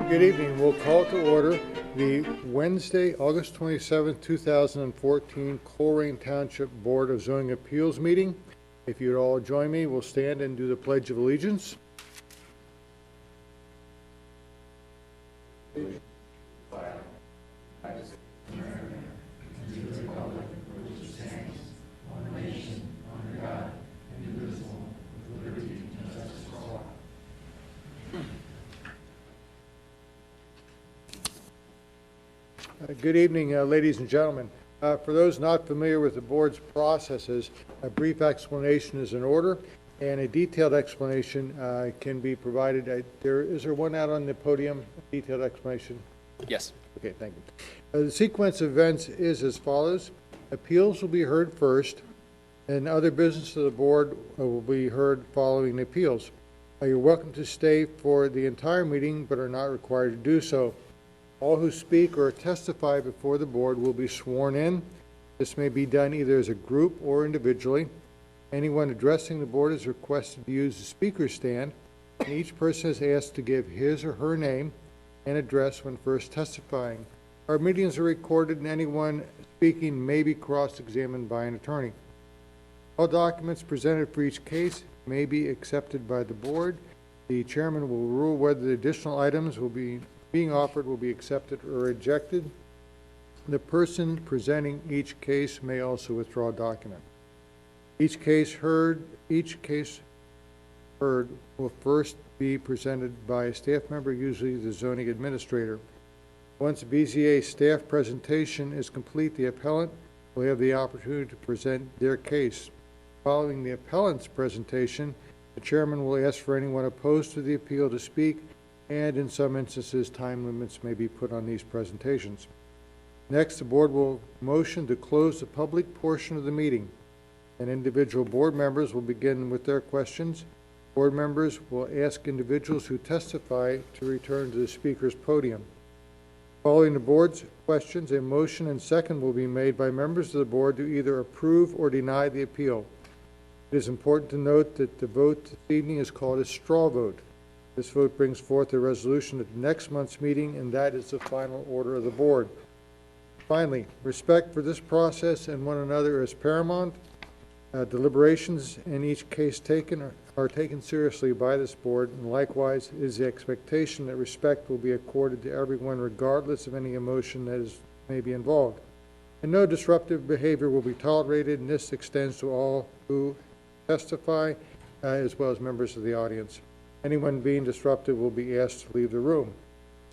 Good evening. We'll call to order the Wednesday, August 27th, 2014 Colerain Township Board of Zoning Appeals meeting. If you'd all join me, we'll stand and do the Pledge of Allegiance. Good evening, ladies and gentlemen. For those not familiar with the board's processes, a brief explanation is in order, and a detailed explanation can be provided. Is there one out on the podium, a detailed explanation? Yes. Okay, thank you. The sequence of events is as follows. Appeals will be heard first, and other business of the board will be heard following the appeals. You're welcome to stay for the entire meeting, but are not required to do so. All who speak or testify before the board will be sworn in. This may be done either as a group or individually. Anyone addressing the board is requested to use the speaker stand, and each person is asked to give his or her name and address when first testifying. Our meetings are recorded, and anyone speaking may be cross-examined by an attorney. All documents presented for each case may be accepted by the board. The chairman will rule whether the additional items being offered will be accepted or rejected. The person presenting each case may also withdraw a document. Each case heard will first be presented by a staff member, usually the zoning administrator. Once BZA staff presentation is complete, the appellant will have the opportunity to present their case. Following the appellant's presentation, the chairman will ask for anyone opposed to the appeal to speak, and in some instances, time limits may be put on these presentations. Next, the board will motion to close the public portion of the meeting, and individual board members will begin with their questions. Board members will ask individuals who testify to return to the speaker's podium. Following the board's questions, a motion and second will be made by members of the board to either approve or deny the appeal. It is important to note that the vote this evening is called a straw vote. This vote brings forth a resolution at the next month's meeting, and that is the final order of the board. Finally, respect for this process and one another is paramount. Deliberations in each case taken are taken seriously by this board, and likewise is the expectation that respect will be accorded to everyone regardless of any emotion that may be involved. And no disruptive behavior will be tolerated, and this extends to all who testify as well as members of the audience. Anyone being disruptive will be asked to leave the room.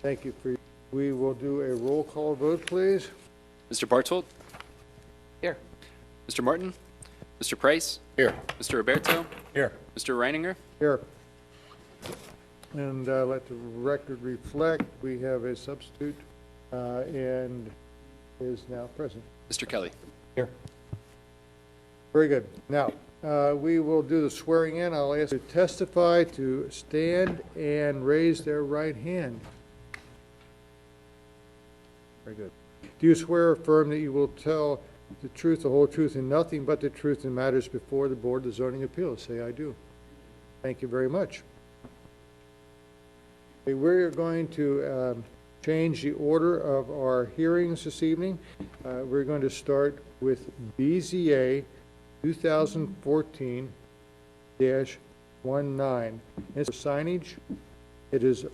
Thank you for. We will do a roll call vote, please. Mr. Barthold? Here. Mr. Martin? Mr. Price? Here. Mr. Roberto? Here. Mr. Reininger? Here. And let the record reflect we have a substitute and is now present. Mr. Kelly? Here. Very good. Now, we will do the swearing in. I'll ask you to testify to stand and raise their right hand. Very good. Do you swear or affirm that you will tell the truth, the whole truth, and nothing but the truth in matters before the Board of Zoning Appeals? Say, I do. Thank you very much. Okay, we're going to change the order of our hearings this evening. We're going to start with BZA 2014-19. It's signage. It is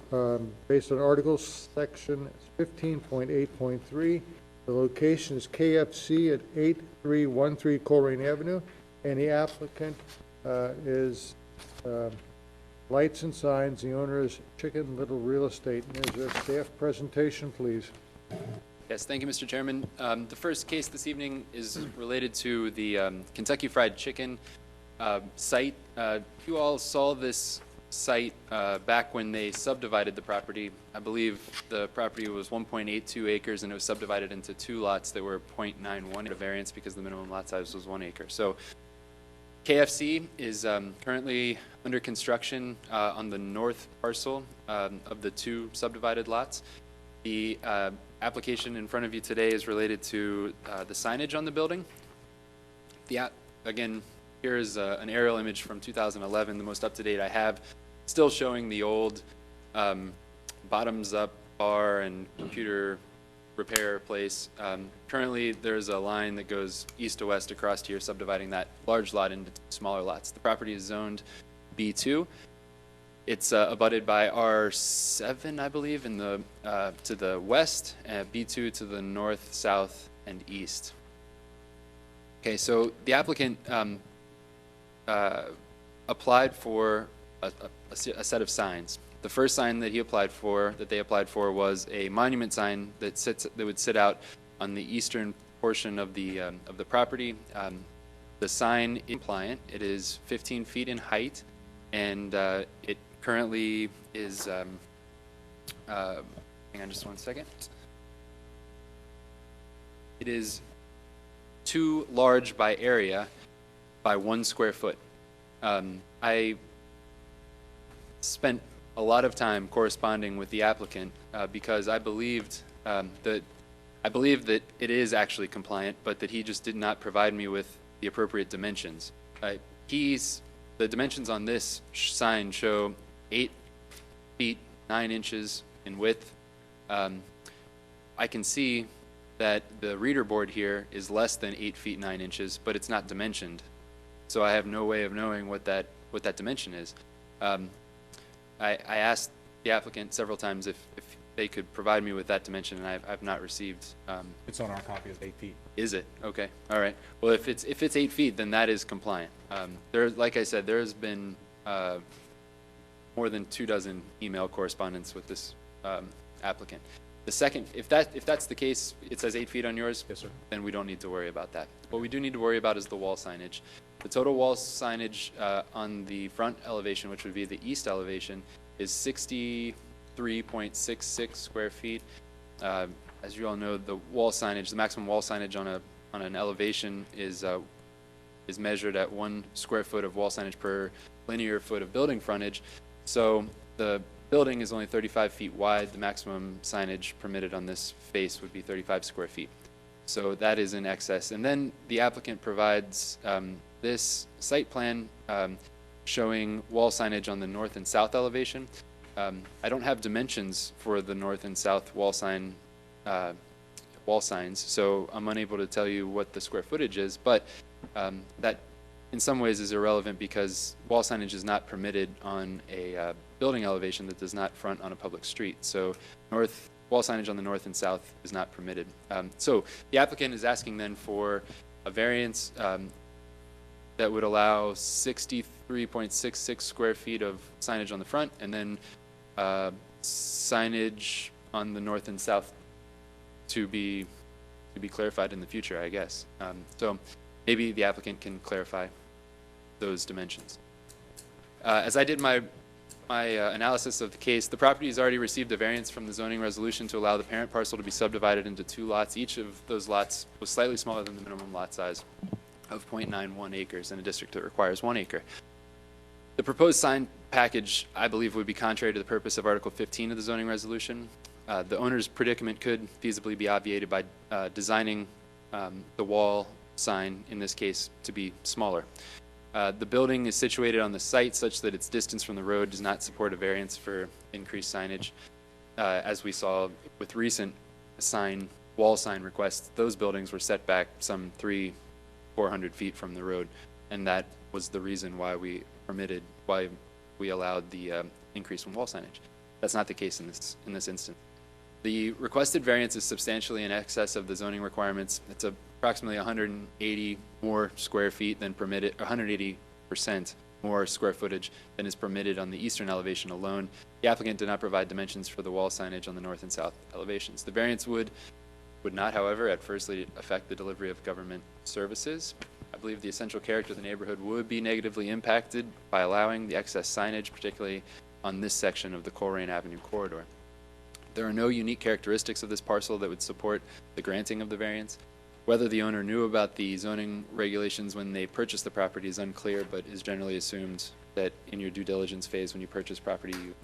based on Article Section 15.8.3. The location is KFC at 8313 Colerain Avenue, and the applicant is Lights and Signs. The owner is Chicken Little Real Estate. And there's a staff presentation, please. Yes, thank you, Mr. Chairman. The first case this evening is related to the Kentucky Fried Chicken site. You all saw this site back when they subdivided the property. I believe the property was 1.82 acres, and it was subdivided into two lots that were 0.91 a variance because the minimum lot size was 1 acre. So KFC is currently under construction on the north parcel of the two subdivided lots. The application in front of you today is related to the signage on the building. Again, here is an aerial image from 2011, the most up-to-date I have, still showing the old bottoms-up bar and computer repair place. Currently, there's a line that goes east to west across here, subdividing that large lot into smaller lots. The property is zoned B2. It's abutted by R7, I believe, in the to the west, B2 to the north, south, and east. Okay, so the applicant applied for a set of signs. The first sign that they applied for, was a monument sign that would sit out on the eastern portion of the property. The sign is compliant. It is 15 feet in height, and it currently is. Hang on, just one second. It is too large by area by 1 square foot. I spent a lot of time corresponding with the applicant because I believed that it is actually compliant, but that he just did not provide me with the appropriate dimensions. The dimensions on this sign show 8 feet 9 inches in width. I can see that the reader board here is less than 8 feet 9 inches, but it's not dimensioned, so I have no way of knowing what that dimension is. I asked the applicant several times if they could provide me with that dimension, and I've not received. It's on our copy as 8 feet. Is it? Okay. All right. Well, if it's 8 feet, then that is compliant. Like I said, there's been more than 24 email correspondence with this applicant. The second, if that's the case, it says 8 feet on yours. Yes, sir. Then we don't need to worry about that. What we do need to worry about is the wall signage. The total wall signage on the front elevation, which would be the east elevation, is 63.66 square feet. As you all know, the maximum wall signage on an elevation is measured at 1 square foot of wall signage per linear foot of building frontage. So the building is only 35 feet wide. The maximum signage permitted on this face would be 35 square feet. So that is in excess. And then the applicant provides this site plan showing wall signage on the north and south elevation. I don't have dimensions for the north and south wall signs, so I'm unable to tell you what the square footage is, but that in some ways is irrelevant because wall signage is not permitted on a building elevation that does not front on a public street. So wall signage on the north and south is not permitted. So the applicant is asking then for a variance that would allow 63.66 square feet of signage on the front, and then signage on the north and south to be clarified in the future, I guess. So maybe the applicant can clarify those dimensions. As I did my analysis of the case, the property has already received a variance from the zoning resolution to allow the parent parcel to be subdivided into 2 lots. Each of those lots was slightly smaller than the minimum lot size of 0.91 acres in a district that requires 1 acre. The proposed sign package, I believe, would be contrary to the purpose of Article 15 of the zoning resolution. The owner's predicament could feasibly be obviated by designing the wall sign, in this case, to be smaller. The building is situated on the site such that its distance from the road does not support a variance for increased signage. As we saw with recent wall sign requests, those buildings were set back some 400 feet from the road, and that was the reason why we allowed the increase in wall signage. That's not the case in this instance. The requested variance is substantially in excess of the zoning requirements. It's approximately 180 more square feet than permitted, 180% more square footage than is permitted on the eastern elevation alone. The applicant did not provide dimensions for the wall signage on the north and south elevations. The variance would not, however, adversely affect the delivery of government services. I believe the essential character of the neighborhood would be negatively impacted by allowing the excess signage, particularly on this section of the Colerain Avenue corridor. There are no unique characteristics of this parcel that would support the granting of the variance. Whether the owner knew about the zoning regulations when they purchased the property is unclear, but is generally assumed that in your due diligence phase, when you purchase property, you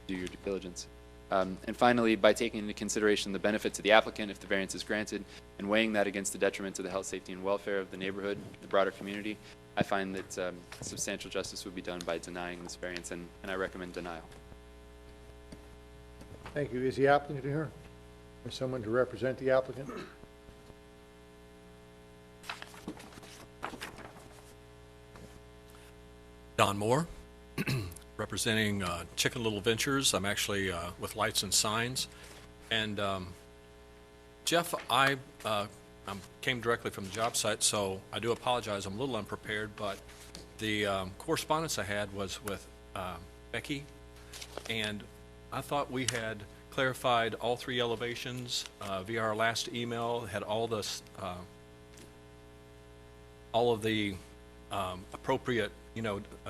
do your due diligence. And finally, by taking into consideration the benefit to the applicant if the variance is granted, and weighing that against the detriment to the health, safety, and welfare of the neighborhood, the broader community, I find that substantial justice would be done by denying this variance, and I recommend denial. Thank you. Is the applicant here? Or someone to represent the applicant? Don Moore, representing Chicken Little Ventures. I'm actually with Lights and Signs. And Jeff, I came directly from the job site, so I do apologize. I'm a little unprepared, but the correspondence I had was with Becky, and I thought we had clarified all three elevations via our last email. Had all this, all of the appropriate,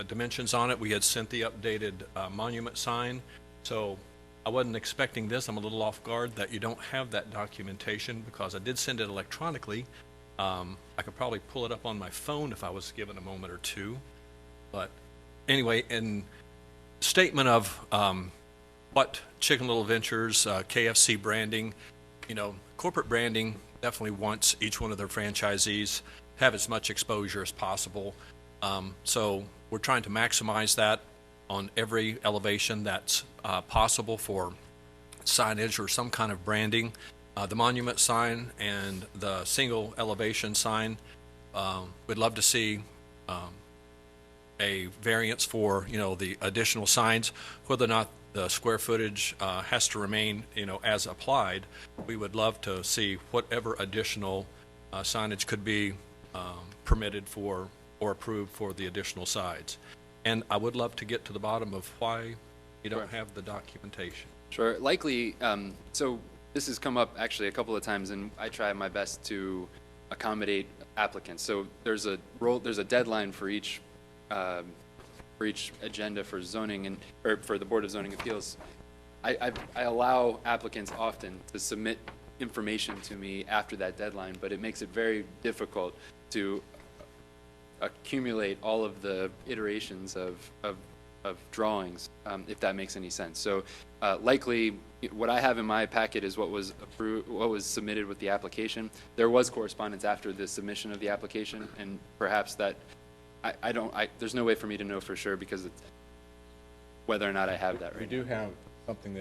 dimensions on it. We had sent the updated monument sign, so I wasn't expecting this. I'm a little off guard that you don't have that documentation because I did send it electronically. I could probably pull it up on my phone if I was given a moment or two. But anyway, in statement of what Chicken Little Ventures, KFC branding, corporate branding definitely wants each one of their franchisees have as much exposure as possible. So we're trying to maximize that on every elevation that's possible for signage or some kind of branding. The monument sign and the single elevation sign, we'd love to see a variance for, the additional signs. Whether or not the square footage has to remain, as applied, we would love to see whatever additional signage could be permitted for or approved for the additional sides. And I would love to get to the bottom of why you don't have the documentation. Sure. Likely, so this has come up actually a couple of times, and I try my best to accommodate applicants. So there's a deadline for each agenda for zoning or for the Board of Zoning Appeals. I allow applicants often to submit information to me after that deadline, but it makes it very difficult to accumulate all of the iterations of drawings, if that makes any sense. So likely what I have in my packet is what was approved, what was submitted with the application. There was correspondence after the submission of the application, and perhaps that there's no way for me to know for sure because it's whether or not I have that right We do have something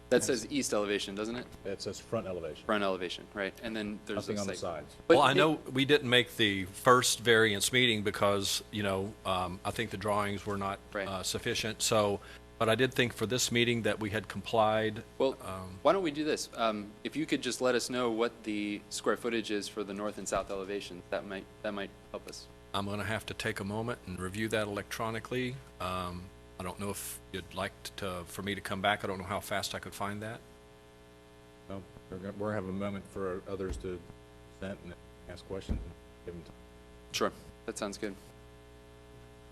that says east elevation, doesn't it? that says front elevation, Front elevation, right? And then there's nothing a on the site. sides. But Well, I know we didn't make the first variance meeting because, I think the drawings were not Right. sufficient. So, but I did think for this meeting that we had complied. Well, why don't we do this? If you could just let us know what the square footage is for the north and south elevation, that might help us. I'm going to have to take a moment and review that electronically. I don't know if you'd like for me to come back. I don't know how fast I could find that. No, we're going to have a moment for others to present and ask questions and give them Sure, that sounds good.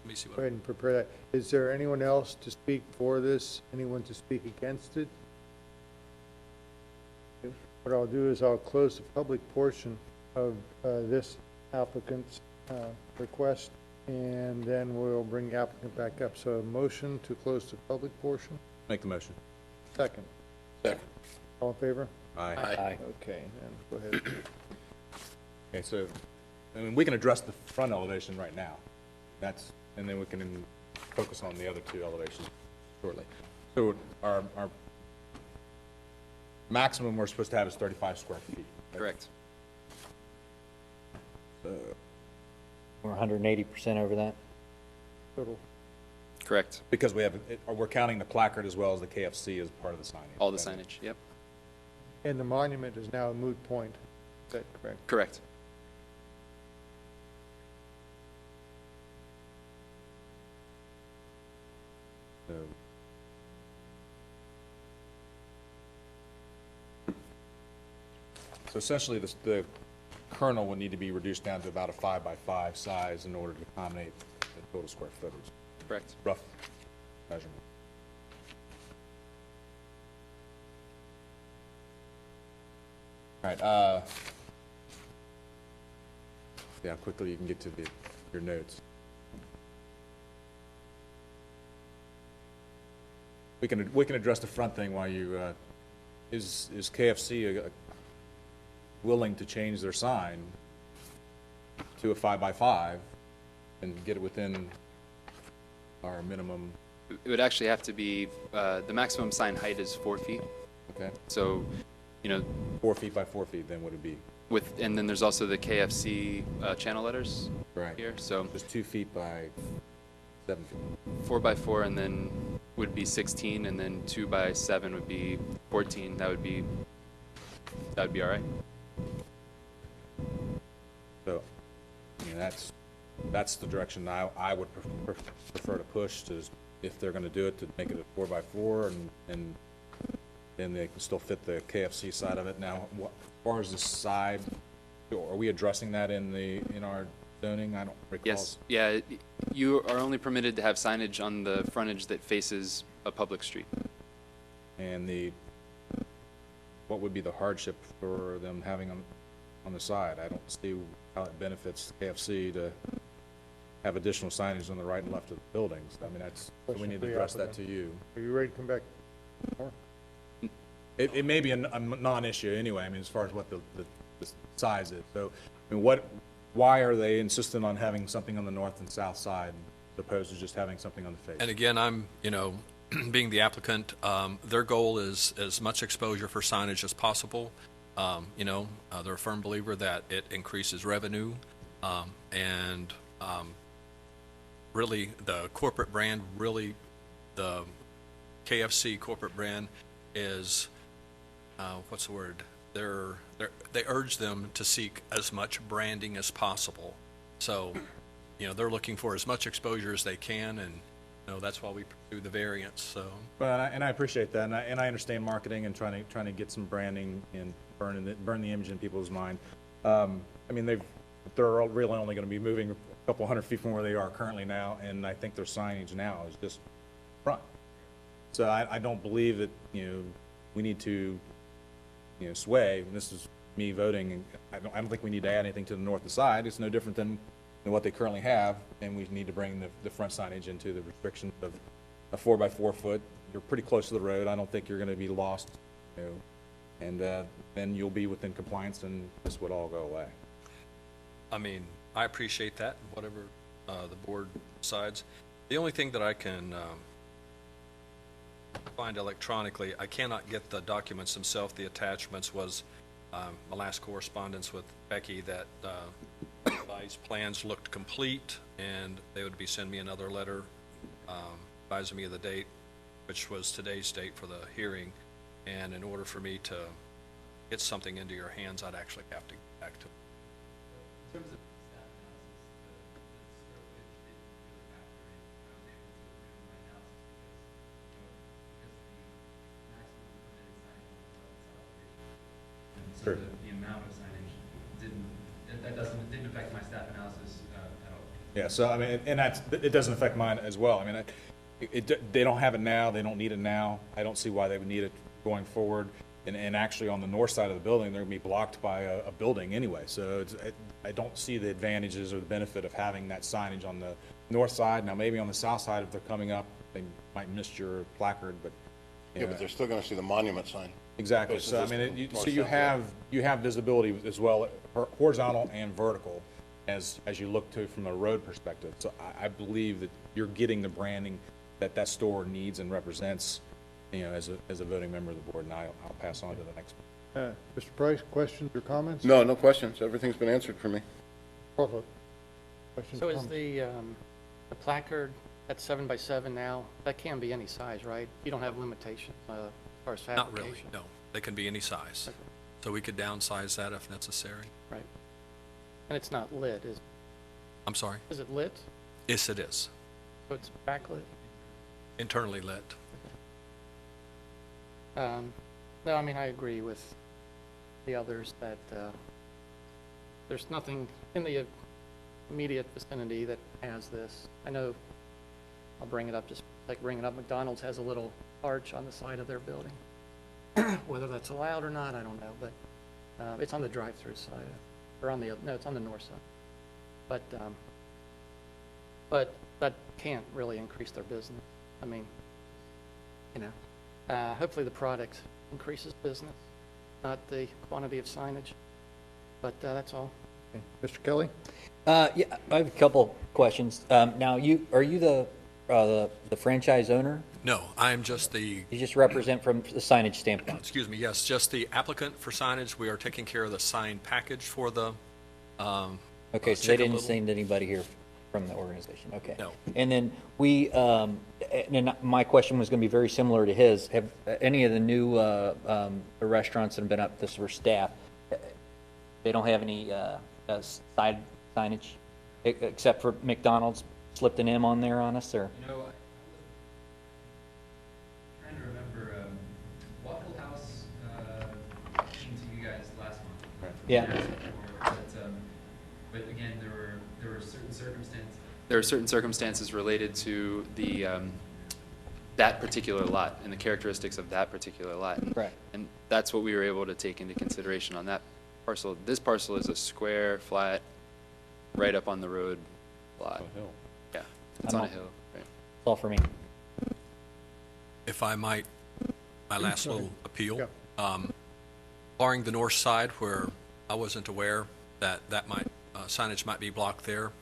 Let me see Go what. ahead and prepare that. Is there anyone else to speak for this? Anyone to speak against it? What I'll do is I'll close the public portion of this applicant's request, and then we'll bring the applicant back up. So a motion to close the public portion? Make the motion. Second. Second. All in favor? Aye. Okay, then go ahead. Okay, so, we can address the front elevation right now. And then we can focus on the other two elevations shortly. So our maximum we're supposed to have is 35 square feet. right? Correct. So, We're 180% over that. Total. Correct. because we're counting the placard as well as the KFC as part of the signage. All the signage, yep. And the monument is now a moot point. Is that correct? Correct. So essentially, the kernel will need to be reduced down to about a 5x5 size in order to accommodate the total square footage, Correct. rough measurement. All right, see how quickly you can get to your notes. We can address the front thing while you, is KFC willing to change their sign to a 5x5 and get it within our minimum? It would actually have to be, the maximum sign height is 4 feet. Okay. So, you know, 4 feet by 4 feet, then would it be? and then there's also the KFC channel letters Right. here. So Just 2 feet by 7 feet. 4 by 4, and then would be 16, and then 2 by 7 would be 14. That would be all right. So, I mean, that's the direction I would prefer to push, to, if they're gonna do it, to make it a 4 by 4, and then they can still fit the KFC side of it. Now, as far as the side, are we addressing that in our zoning? I don't recall. Yes, yeah, you are only permitted to have signage on the frontage that faces a public street. And what would be the hardship for them having them on the side? I don't see how it benefits KFC to have additional signage on the right and left of the buildings. I mean, we need to address that to you. Are you ready to come back? It may be a non-issue anyway, I mean, as far as what the size is. So, I mean, why are they insistent on having something on the north and south side as opposed to just having something on the face? And again, I'm, being the applicant, their goal is as much exposure for signage as possible. They're a firm believer that it increases revenue, and really the corporate brand, the KFC corporate brand is, what's the word? They urge them to seek as much branding as possible. So, they're looking for as much exposure as they can, and that's why we pursue the variance. So, Well, and I appreciate that, and I understand marketing and trying to get some branding and burn the image in people's mind. I mean, they're really only going to be moving a couple hundred feet from where they are currently now, and I think their signage now is just front. So I don't believe that we need to sway. And this is me voting, and I don't think we need to add anything to the north side. It's no different than what they currently have, and we need to bring the front signage into the restrictions of a 4 by 4 foot. You're pretty close to the road. I don't think you're going to be lost, and then you'll be within compliance, and this would all go away. I mean, I appreciate that, whatever the board decides. The only thing that I can find electronically, I cannot get the documents themselves. The attachments was my last correspondence with Becky that revised plans looked complete, and they would be sending me another letter advising me of the date, which was today's date for the hearing. And in order for me to get something into your hands, I'd actually have to get back to In terms of staff analysis, the square footage didn't really matter, just because, because the maximum permitted signage was 11 south. Sure. The amount of signage didn't affect my staff analysis at all. Yeah, so I mean, and it doesn't affect mine as well. I mean, they don't have it now, they don't need it now. I don't see why they would need it going forward. And actually on the north side of the building, they're gonna be blocked by a building anyway. So I don't see the advantages or the benefit of having that signage on the north side. Now, maybe on the south side, if they're coming up, they might miss your placard, but. Yeah, but they're still gonna see the monument sign. Exactly, Versus so I this mean, you north-south have visibility as well, horizontal and vertical, as you look to from a road perspective. So I believe that you're getting the branding that store needs and represents, as a voting member of the board, and I'll pass on to the next. Mr. Price, questions or comments? No, no questions. Everything's been answered for me. Bartlett, questions So or is comments? the placard at 7 by 7 now, that can be any size, right? You don't have limitations as far as Not fabrication? really, no. They can be any size. Okay. So we could downsize that if necessary. Right. And it's not lit, I'm sorry? is it lit? Yes, it is. So it's backlit? Internally lit. No, I mean, I agree with the others that there's nothing in the immediate vicinity that has this. I know, I'll bring it up, just like bringing it up, McDonald's has a little arch on the side of their building. Whether that's allowed or not, I don't know, but it's on the drive-through side, or on the, no, it's on the north side. But that can't really increase their business. I mean, hopefully the product increases business, not the quantity of signage. But that's all. Okay. Mr. Kelly? Yeah, I have a couple questions. Now, are you the franchise owner? No, I'm just the, You just represent from the signage standpoint. excuse me, yes, just the applicant for signage. We are taking care of the sign package for the, Okay, so they Chicken didn't Little. send anybody here from the organization, okay. No. And then and my question was gonna be very similar to his. Have any of the new restaurants that have been up, this for staff, they don't have any side signage, except for McDonald's slipped an M on there on us, or? You know, trying to remember, Waffle House came to you guys last month. Yeah. But again, there were certain circumstances. There are certain circumstances related to the, that particular lot and the characteristics of that particular lot. And- Correct. And that's what we were able to take into consideration on that parcel. This parcel is a square, flat, right up on the road lot. Yeah, it's I'm on a all- hill, right? That's all for me. if I might, my last little appeal. Yeah. Barring the north side where I wasn't aware that that might, signage might be blocked there,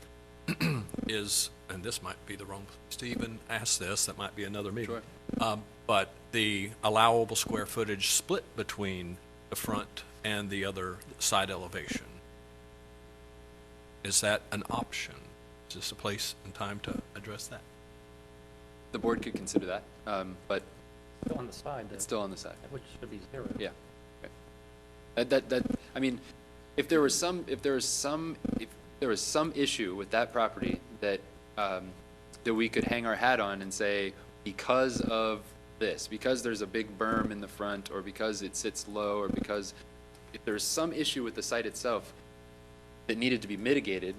is, and this might be the wrong place to even ask this, that might be another meeting. Sure. But the allowable square footage split between the front and the other side elevation, is that an option? Is this a place and time to address that? The board could consider that, but Still on the side, though, it's still on the side. which should be 0. Yeah. I mean, if there was some issue with that property that, that we could hang our hat on and say, because of this, because there's a big berm in the front, or because it sits low, or because if there's some issue with the site itself that needed to be mitigated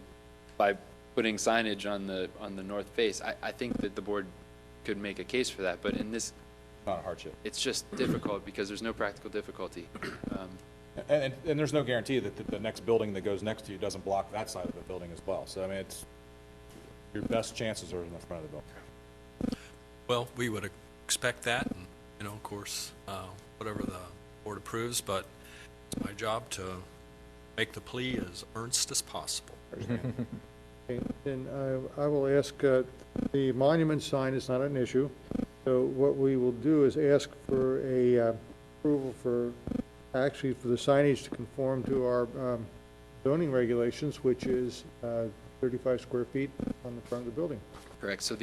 by putting signage on the north face, I think that the board could make a case for that, but in this, Not a hardship. it's just difficult because there's no practical difficulty. And there's no guarantee that the next building that goes next to you doesn't block that side of the building as well. So, I mean, it's, your best chances are in the front of the building. Well, we would expect that, and, you know, of course, whatever the board approves, but it's my job to make the plea as earnest as possible. Okay, then I will ask, the monument sign is not an issue, so what we will do is ask for a approval for, actually for the signage to conform to our zoning regulations, which is 35 square feet on the front of the building. Correct. So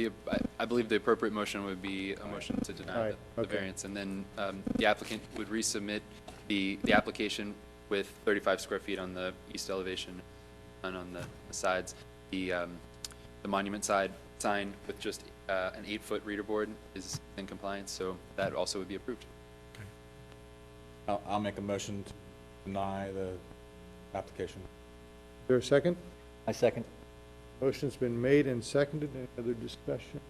I believe the appropriate motion would be a motion to deny Right, the okay. variance. And then the applicant would resubmit the application with 35 square feet on the east elevation and on the sides. The monument side sign with just an 8-foot reader board is in compliance, so that also would be approved. I'll make a motion to deny the application. Is there a second? I second. Motion's been made and seconded. Any other discussion?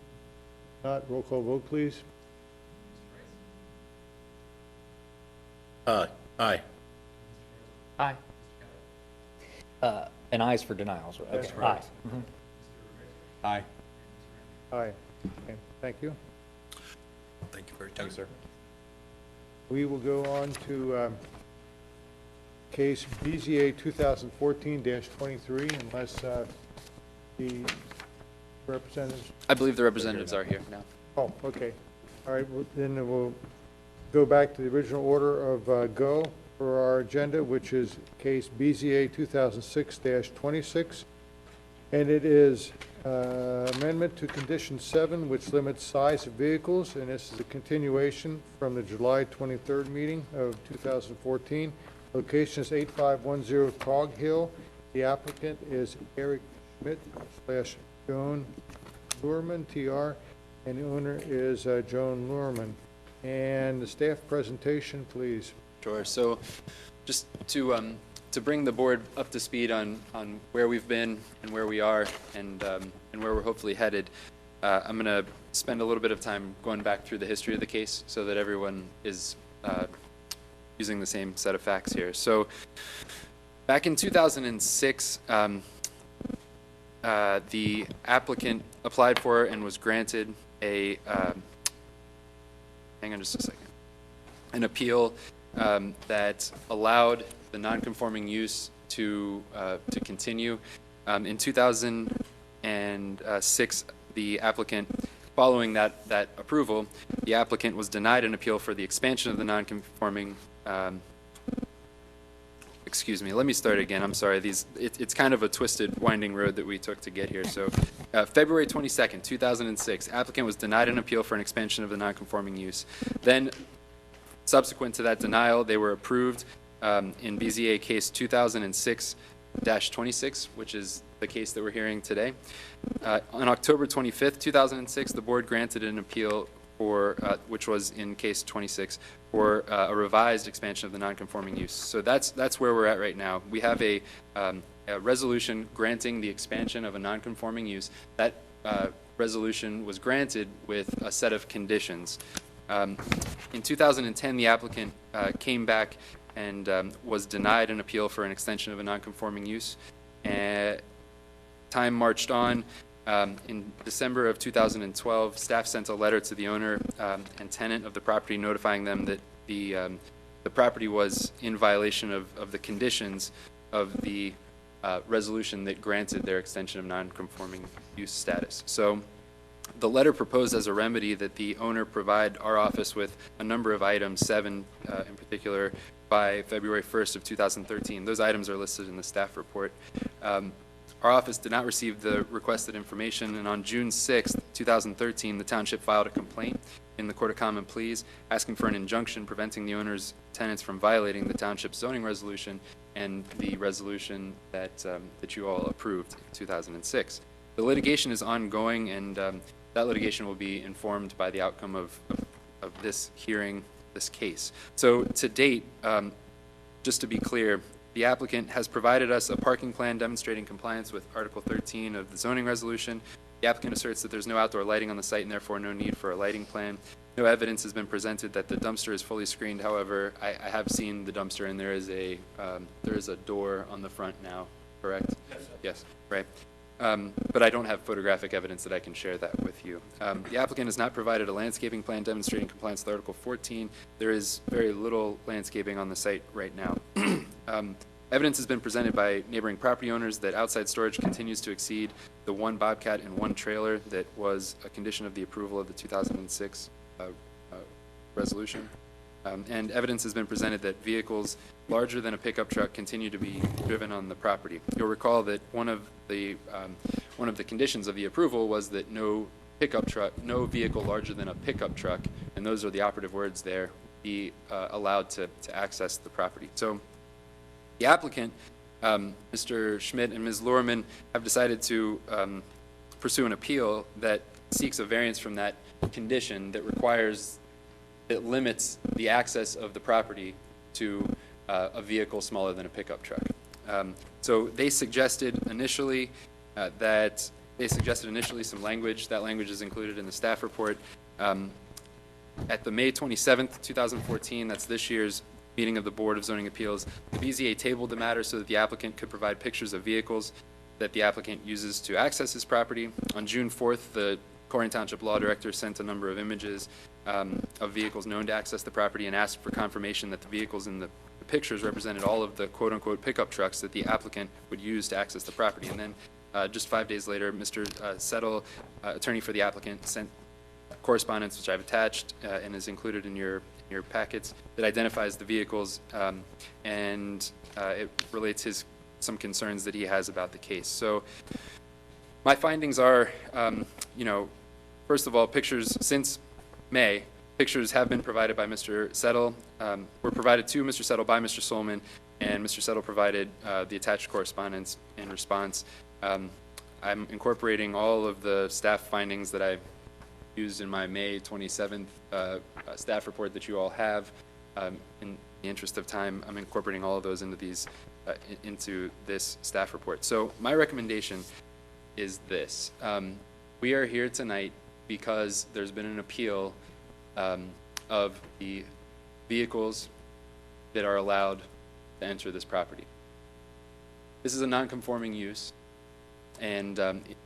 Not, roll call vote, please. Aye. Aye. And ayes for denials, right? That's Okay. correct. Aye. Aye. Okay, thank you. Thank you for your time. Thank you, sir. We will go on to case BZA 2014-23, unless the representatives. I believe the representatives are here now. Oh, okay. All right, well, then we'll go back to the original order of go for our agenda, which is case BZA 2006-26. And it is amendment to condition 7, which limits size of vehicles, and this is a continuation from the July 23rd meeting of 2014. Location is 8510 Cog Hill. The applicant is Eric Schmidt / Joan Lurman, TR, and the owner is Joan Lurman. And the staff presentation, please. Sure. So just to bring the board up to speed on where we've been and where we are and where we're hopefully headed, I'm going to spend a little bit of time going back through the history of the case so that everyone is using the same set of facts here. So back in 2006, the applicant applied for and was granted a, hang on just a second, an appeal that allowed the non-conforming use to continue. In 2006, the applicant following that approval, the applicant was denied an appeal for the expansion of the non-conforming, excuse me, let me start again, I'm sorry, it's kind of a twisted, winding road that we took to get here. So, February 22nd, 2006, applicant was denied an appeal for an expansion of the non-conforming use. Then, subsequent to that denial, they were approved in BZA case 2006-26, which is the case that we're hearing today. On October 25th, 2006, the board granted an appeal for, which was in case 26, for a revised expansion of the non-conforming use. So that's where we're at right now. We have a resolution granting the expansion of a non-conforming use. That resolution was granted with a set of conditions. In 2010, the applicant came back and was denied an appeal for an extension of a non-conforming use. Time marched on. In December of 2012, staff sent a letter to the owner and tenant of the property notifying them that the property was in violation of the conditions of the resolution that granted their extension of non-conforming use status. So the letter proposed as a remedy that the owner provide our office with a number of items, 7 in particular, by February 1st of 2013. Those items are listed in the staff report. Our office did not receive the requested information, and on June 6th, 2013, the township filed a complaint in the Court of Common Pleas asking for an injunction preventing the owner's tenants from violating the township zoning resolution and the resolution that you all approved in 2006. The litigation is ongoing, and that litigation will be informed by the outcome of this hearing, this case. So to date, just to be clear, the applicant has provided us a parking plan demonstrating compliance with Article 13 of the zoning resolution. The applicant asserts that there's no outdoor lighting on the site and therefore no need for a lighting plan. No evidence has been presented that the dumpster is fully screened. However, I have seen the dumpster, and there is a door on the front now, correct? Yes, right. But I don't have photographic evidence that I can share that with you. The applicant has not provided a landscaping plan demonstrating compliance with Article 14. There is very little landscaping on the site right now. Evidence has been presented by neighboring property owners that outside storage continues to exceed the 1 Bobcat and 1 trailer that was a condition of the approval of the 2006 resolution. And evidence has been presented that vehicles larger than a pickup truck continue to be driven on the property. You'll recall that one of the conditions of the approval was that no vehicle larger than a pickup truck, and those are the operative words there, be allowed to access the property. So the applicant, Mr. Schmidt and Ms. Lorman, have decided to pursue an appeal that seeks a variance from that condition that limits the access of the property to a vehicle smaller than a pickup truck. So they suggested initially some language. That language is included in the staff report. At the May 27th, 2014, that's this year's meeting of the Board of Zoning Appeals, the BZA tabled the matter so that the applicant could provide pictures of vehicles that the applicant uses to access his property. On June 4th, the Colerain Township Law Director sent a number of images of vehicles known to access the property and asked for confirmation that the vehicles in the pictures represented all of the quote-unquote pickup trucks that the applicant would use to access the property. And then just 5 days later, Mr. Settle, attorney for the applicant, sent correspondence, which I've attached and is included in your packets, that identifies the vehicles, and it relates some concerns that he has about the case. So my findings are, first of all, pictures since May, pictures have been provided by Mr. Settle, were provided to Mr. Settle by Mr. Solman, and Mr. Settle provided the attached correspondence in response. I'm incorporating all of the staff findings that I used in my May 27th staff report that you all have. In the interest of time, I'm incorporating all of those into this staff report. So my recommendation is this. We are here tonight because there's been an appeal of the vehicles that are allowed to enter this property. This is a non-conforming use, and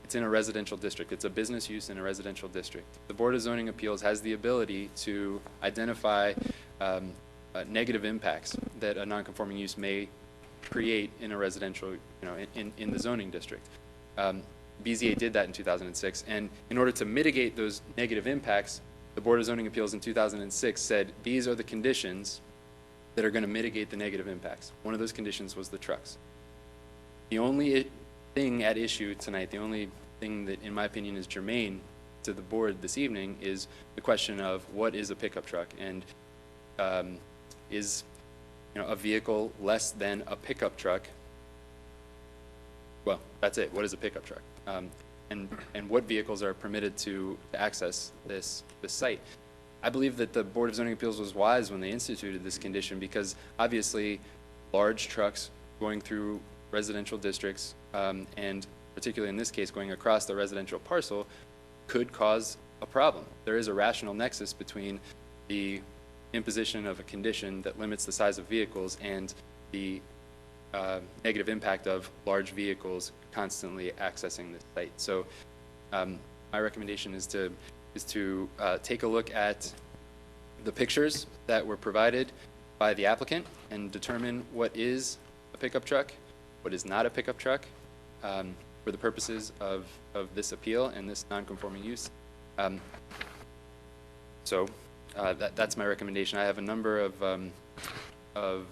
it's in a residential district. It's a business use in a residential district. The Board of Zoning Appeals has the ability to identify negative impacts that a non-conforming use may create in a residential, in the zoning district. BZA did that in 2006, and in order to mitigate those negative impacts, the Board of Zoning Appeals in 2006 said, these are the conditions that are going to mitigate the negative impacts. One of those conditions was the trucks. The only thing at issue tonight, the only thing that, in my opinion, is germane to the board this evening is the question of what is a pickup truck, and is, you know, a vehicle less than a pickup truck? Well, that's it. What is a pickup truck? And what vehicles are permitted to access this site? I believe that the Board of Zoning Appeals was wise when they instituted this condition, because obviously large trucks going through residential districts, and particularly in this case going across the residential parcel, could cause a problem. There is a rational nexus between the imposition of a condition that limits the size of vehicles and the negative impact of large vehicles constantly accessing this site. So my recommendation is to take a look at the pictures that were provided by the applicant and determine what is a pickup truck, what is not a pickup truck, for the purposes of this appeal and this non-conforming use. That's my recommendation. I have a number of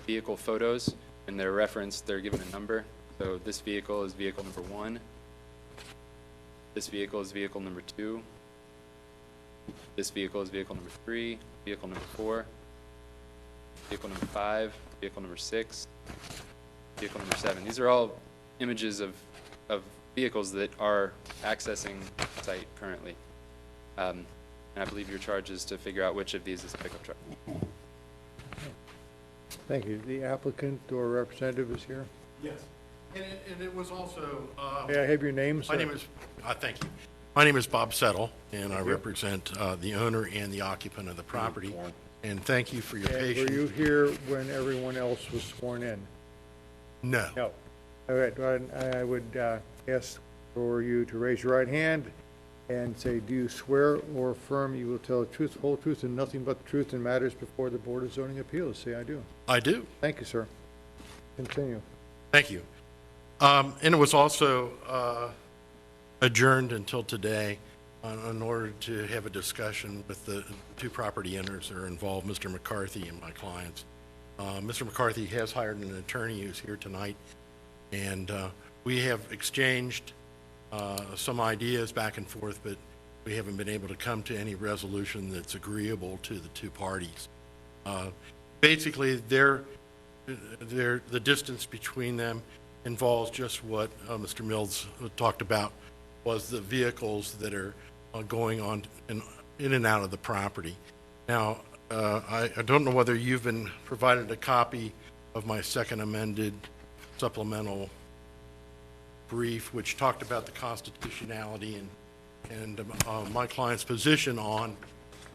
vehicle photos, and they're referenced, they're given a number. So this vehicle is vehicle number 1. This vehicle is vehicle number 2. This vehicle is vehicle number 3, vehicle number 4, vehicle number 5, vehicle number 6, vehicle number 7. These are all images of vehicles that are accessing the site currently. And I believe your charge is to figure out which of these is a pickup truck. Thank you. The applicant or representative is here. Yes, and it was also. May I have your name, sir? My name is, thank you. My name is Bob Settle, and I represent the owner and the occupant of the property. And thank you for your And patience. were you here when everyone else was sworn in? No. No. All right, well, I would ask for you to raise your right hand and say, do you swear or affirm you will tell the truth, whole truth, and nothing but the truth in matters before the Board of Zoning Appeals? Say, I do. I do. Thank you, sir. Continue. Thank you. And it was also adjourned until today in order to have a discussion with the two property owners that are involved, Mr. McCarthy and my clients. Mr. McCarthy has hired an attorney who's here tonight, and we have exchanged some ideas back and forth, but we haven't been able to come to any resolution that's agreeable to the two parties. Basically, the distance between them involves just what Mr. Mills talked about, was the vehicles that are going on in and out of the property. Now, I don't know whether you've been provided a copy of my second amended supplemental brief, which talked about the constitutionality and my client's position on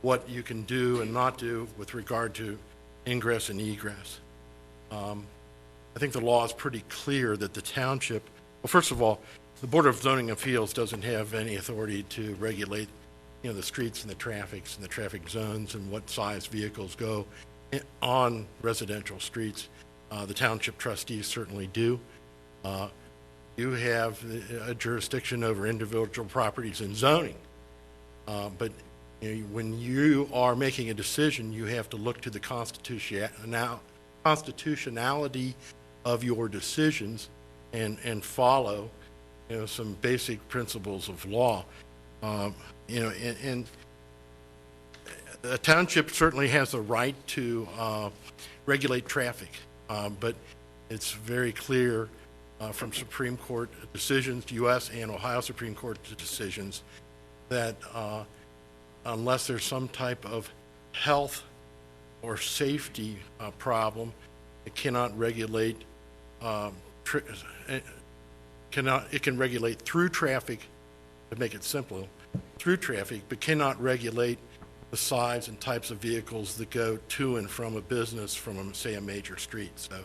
what you can do and not do with regard to ingress and egress. I think the law is pretty clear that the township, well, first of all, the Board of Zoning Appeals doesn't have any authority to regulate, you know, the streets and the traffics and the traffic zones and what size vehicles go on residential streets. The township trustees certainly do. You have a jurisdiction over individual properties and zoning. But you know, when you are making a decision, you have to look to the constitutionality of your decisions and follow, you know, some basic principles of law. You know, and the township certainly has the right to regulate traffic, but it's very clear from Supreme Court decisions, U.S. and Ohio Supreme Court decisions, that unless there's some type of health or safety problem, it cannot regulate. It can regulate through traffic, to make it simple, through traffic, but cannot regulate the size and types of vehicles that go to and from a business from, say, a major street. So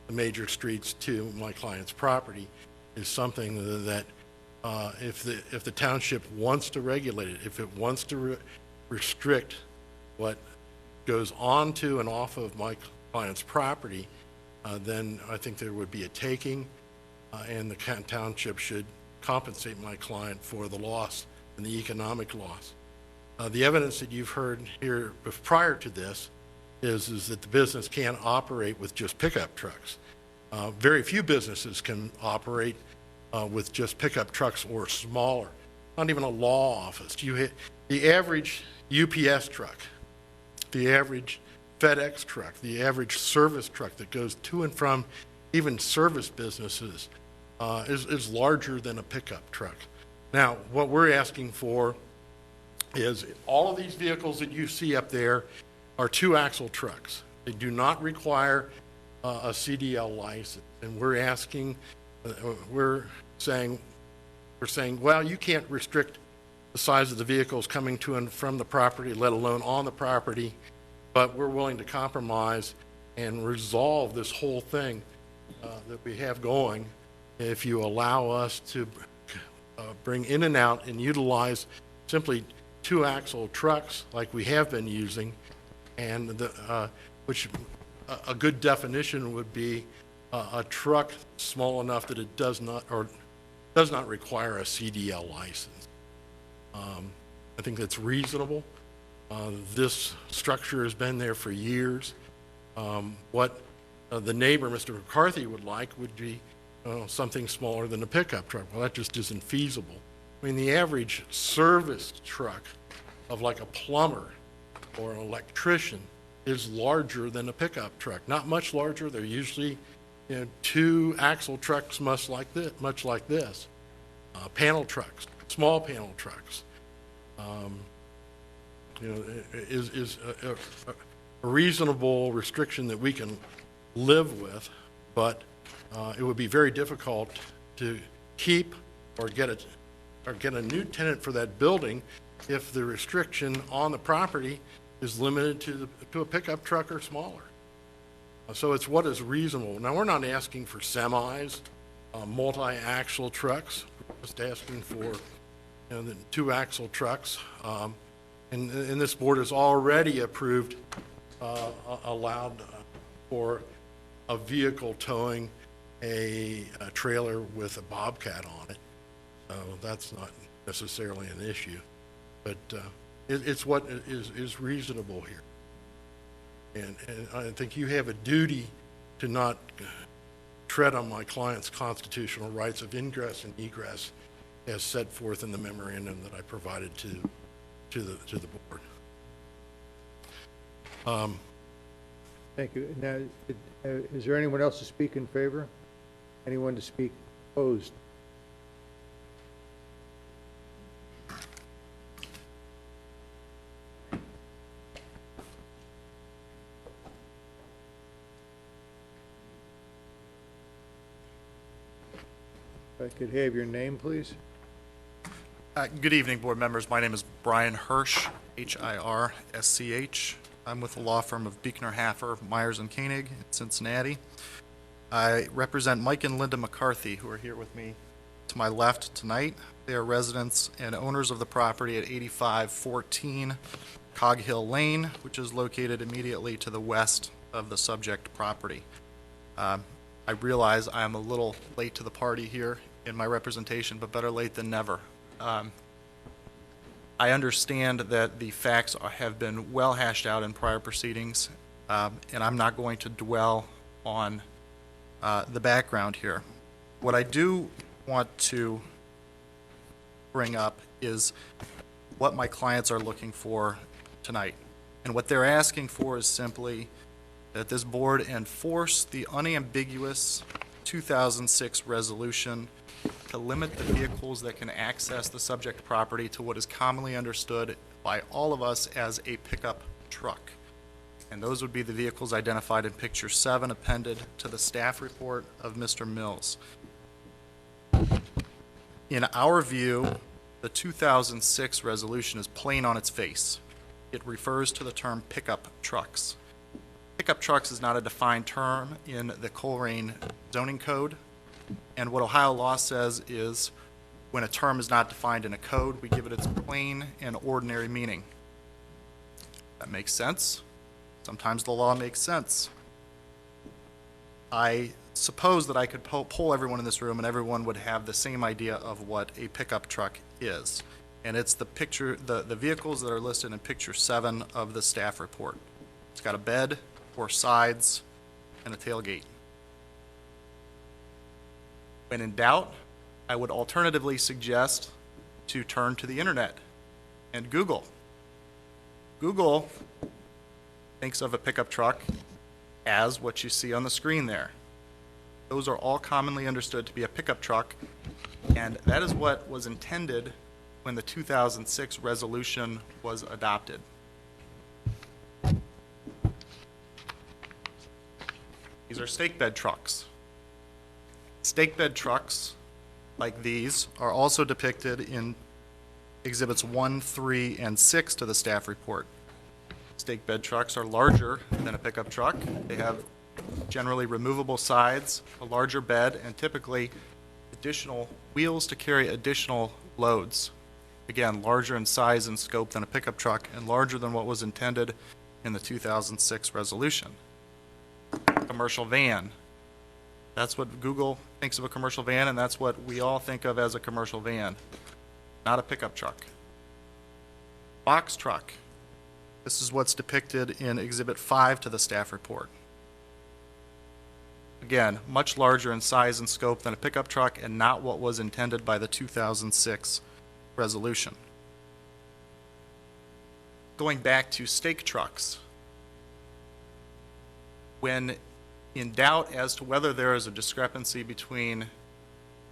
the major streets to my client's property is something that if the township wants to regulate it, if it wants to restrict what goes onto and off of my client's property, then I think there would be a taking, and the township should compensate my client for the loss and the economic loss. The evidence that you've heard here prior to this is that the business can't operate with just pickup trucks. Very few businesses can operate with just pickup trucks or smaller. Not even a law office. The average UPS truck, the average FedEx truck, the average service truck that goes to and from even service businesses is larger than a pickup truck. Now, what we're asking for is all of these vehicles that you see up there are two-axle trucks. They do not require a CDL license, and we're saying, well, you can't restrict the size of the vehicles coming to and from the property, let alone on the property, but we're willing to compromise and resolve this whole thing that we have going if you allow us to bring in and out and utilize simply two-axle trucks like we have been using, and which a good definition would be a truck small enough that it does not require a CDL license. I think that's reasonable. This structure has been there for years. What the neighbor, Mr. McCarthy, would like would be something smaller than a pickup truck. Well, that just isn't feasible. I mean, the average service truck of like a plumber or an electrician is larger than a pickup truck. Not much larger. They're usually two-axle trucks, much like this. Panel trucks, small panel trucks, is a reasonable restriction that we can live with, but it would be very difficult to keep or get a new tenant for that building if the restriction on the property is limited to a pickup truck or smaller. So it's what is reasonable. Now, we're not asking for semis, multi-axle trucks. We're just asking for the two-axle trucks. And this board has already approved, allowed for a vehicle towing a trailer with a bobcat on it. So that's not necessarily an issue, but it's what is reasonable here. And I think you have a duty to not tread on my client's constitutional rights of ingress and egress as set forth in the memorandum that I provided to the board. Thank you. Now, is there anyone else to speak in favor? Anyone to speak opposed? If I could have your name, please. Good evening, board members. My name is Brian Hirsch, Hirsch. I'm with the law firm of Beekner, Haffer, Myers & Koenig in Cincinnati. I represent Mike and Linda McCarthy, who are here with me to my left tonight. They are residents and owners of the property at 8514 Cog Hill Lane, which is located immediately to the west of the subject property. I realize I am a little late to the party here in my representation, but better late than never. I understand that the facts have been well hashed out in prior proceedings, and I'm not going to dwell on the background here. What I do want to bring up is what my clients are looking for tonight. And what they're asking for is simply that this board enforce the unambiguous 2006 resolution to limit the vehicles that can access the subject property to what is commonly understood by all of us as a pickup truck. And those would be the vehicles identified in picture 7 appended to the staff report of Mr. Mills. In our view, the 2006 resolution is plain on its face. It refers to the term pickup trucks. Pickup trucks is not a defined term in the Colerain zoning code. And what Ohio law says is when a term is not defined in a code, we give it its plain and ordinary meaning. That makes sense. Sometimes the law makes sense. I suppose that I could poll everyone in this room and everyone would have the same idea of what a pickup truck is. And it's the picture, the vehicles that are listed in picture 7 of the staff report. It's got a bed, 4 sides, and a tailgate. When in doubt, I would alternatively suggest to turn to the internet and Google. Google thinks of a pickup truck as what you see on the screen there. Those are all commonly understood to be a pickup truck, and that is what was intended when the 2006 resolution was adopted. These are stake bed trucks. Stake bed trucks like these are also depicted in Exhibits 1, 3, and 6 to the staff report. Stake bed trucks are larger than a pickup truck. They have generally removable sides, a larger bed, and typically additional wheels to carry additional loads. Again, larger in size and scope than a pickup truck and larger than what was intended in the 2006 resolution. Commercial van. That's what Google thinks of a commercial van, and that's what we all think of as a commercial van, not a pickup truck. Box truck. This is what's depicted in Exhibit 5 to the staff report. Again, much larger in size and scope than a pickup truck and not what was intended by the 2006 resolution. Going back to stake trucks. When in doubt as to whether there is a discrepancy between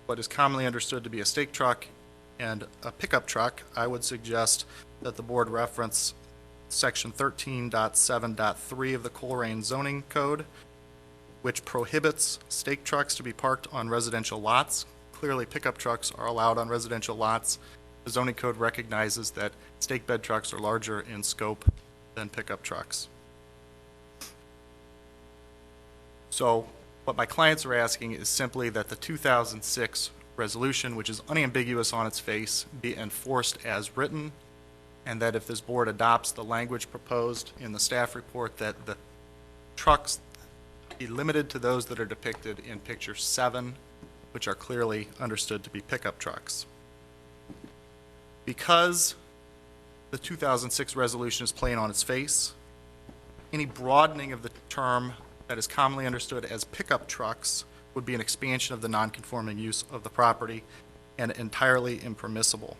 what is commonly understood to be a stake truck and a pickup truck, I would suggest that the board reference Section 13.7.3 of the Colerain zoning code, which prohibits stake trucks to be parked on residential lots. Clearly, pickup trucks are allowed on residential lots. The zoning code recognizes that stake bed trucks are larger in scope than pickup trucks. So what my clients are asking is simply that the 2006 resolution, which is unambiguous on its face, be enforced as written, and that if this board adopts the language proposed in the staff report, that the trucks be limited to those that are depicted in picture 7, which are clearly understood to be pickup trucks. Because the 2006 resolution is plain on its face, any broadening of the term that is commonly understood as pickup trucks would be an expansion of the non-conforming use of the property and entirely impermissible.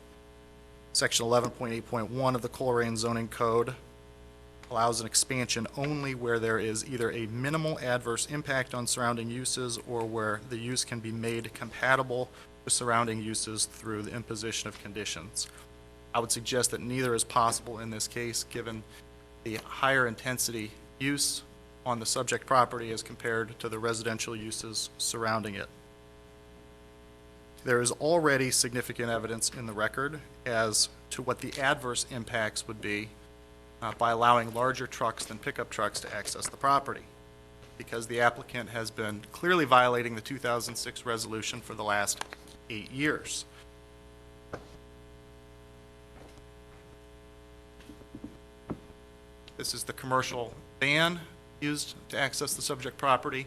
Section 11.8.1 of the Colerain zoning code allows an expansion only where there is either a minimal adverse impact on surrounding uses or where the use can be made compatible with surrounding uses through the imposition of conditions. I would suggest that neither is possible in this case, given the higher intensity use on the subject property as compared to the residential uses surrounding it. There is already significant evidence in the record as to what the adverse impacts would be by allowing larger trucks than pickup trucks to access the property, because the applicant has been clearly violating the 2006 resolution for the last 8 years. This is the commercial van used to access the subject property,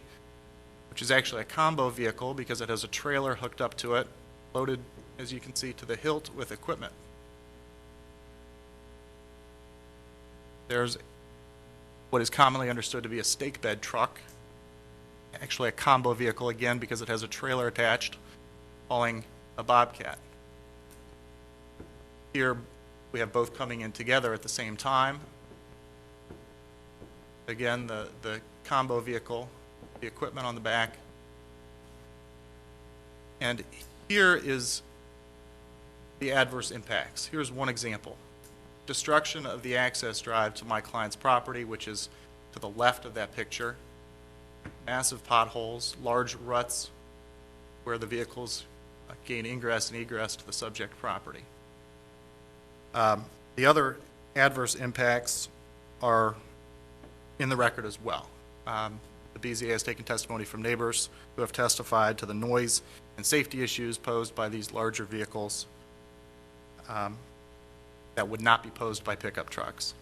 which is actually a combo vehicle because it has a trailer hooked up to it, loaded, as you can see, to the hilt with equipment. There's what is commonly understood to be a stake bed truck, actually a combo vehicle again because it has a trailer attached, hauling a bobcat. Here we have both coming in together at the same time. Again, the combo vehicle, the equipment on the back. And here is the adverse impacts. Here's one example. Destruction of the access drive to my client's property, which is to the left of that picture. Massive potholes, large ruts where the vehicles gain ingress and egress to the subject property. The other adverse impacts are in the record as well. The BZA has taken testimony from neighbors who have testified to the noise and safety issues posed by these larger vehicles that would not be posed by pickup trucks.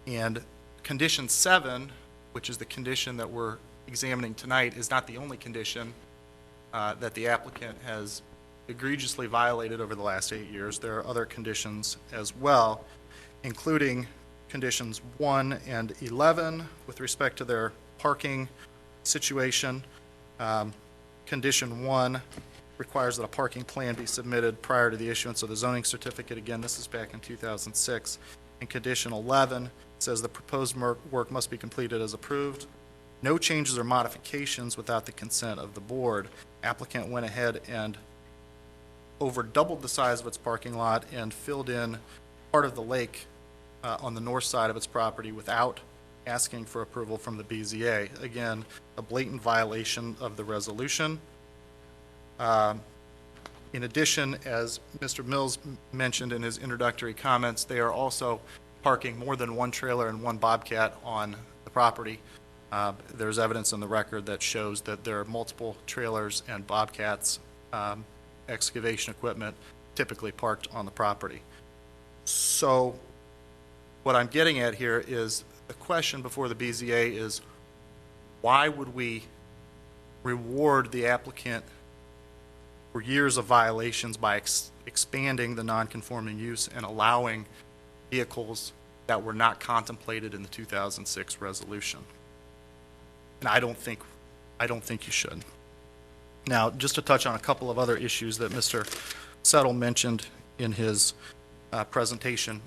And condition 7, which is the condition that we're examining tonight is not the only condition that the applicant has egregiously violated over the last 8 years. There are other conditions as well, including conditions 1 and 11 with respect to their parking situation. Condition 1 requires that a parking plan be submitted prior to the issuance of the zoning certificate. Again, this is back in 2006. And condition 11 says the proposed work must be completed as approved. No changes or modifications without the consent of the board. Applicant went ahead and over doubled the size of its parking lot and filled in part of the lake on the north side of its property without asking for approval from the BZA. Again, a blatant violation of the resolution. In addition, as Mr. Mills mentioned in his introductory comments, they are also parking more than one trailer and one Bobcat on the property. There's evidence in the record that shows that there are multiple trailers and Bobcats, excavation equipment, typically parked on the property. So what I'm getting at here is the question before the BZA is, why would we reward the applicant for years of violations by expanding the non-conforming use and allowing vehicles that were not contemplated in the 2006 resolution? And I don't think you should. Now, just to touch on a couple of other issues that Mr. Settle mentioned in his presentation.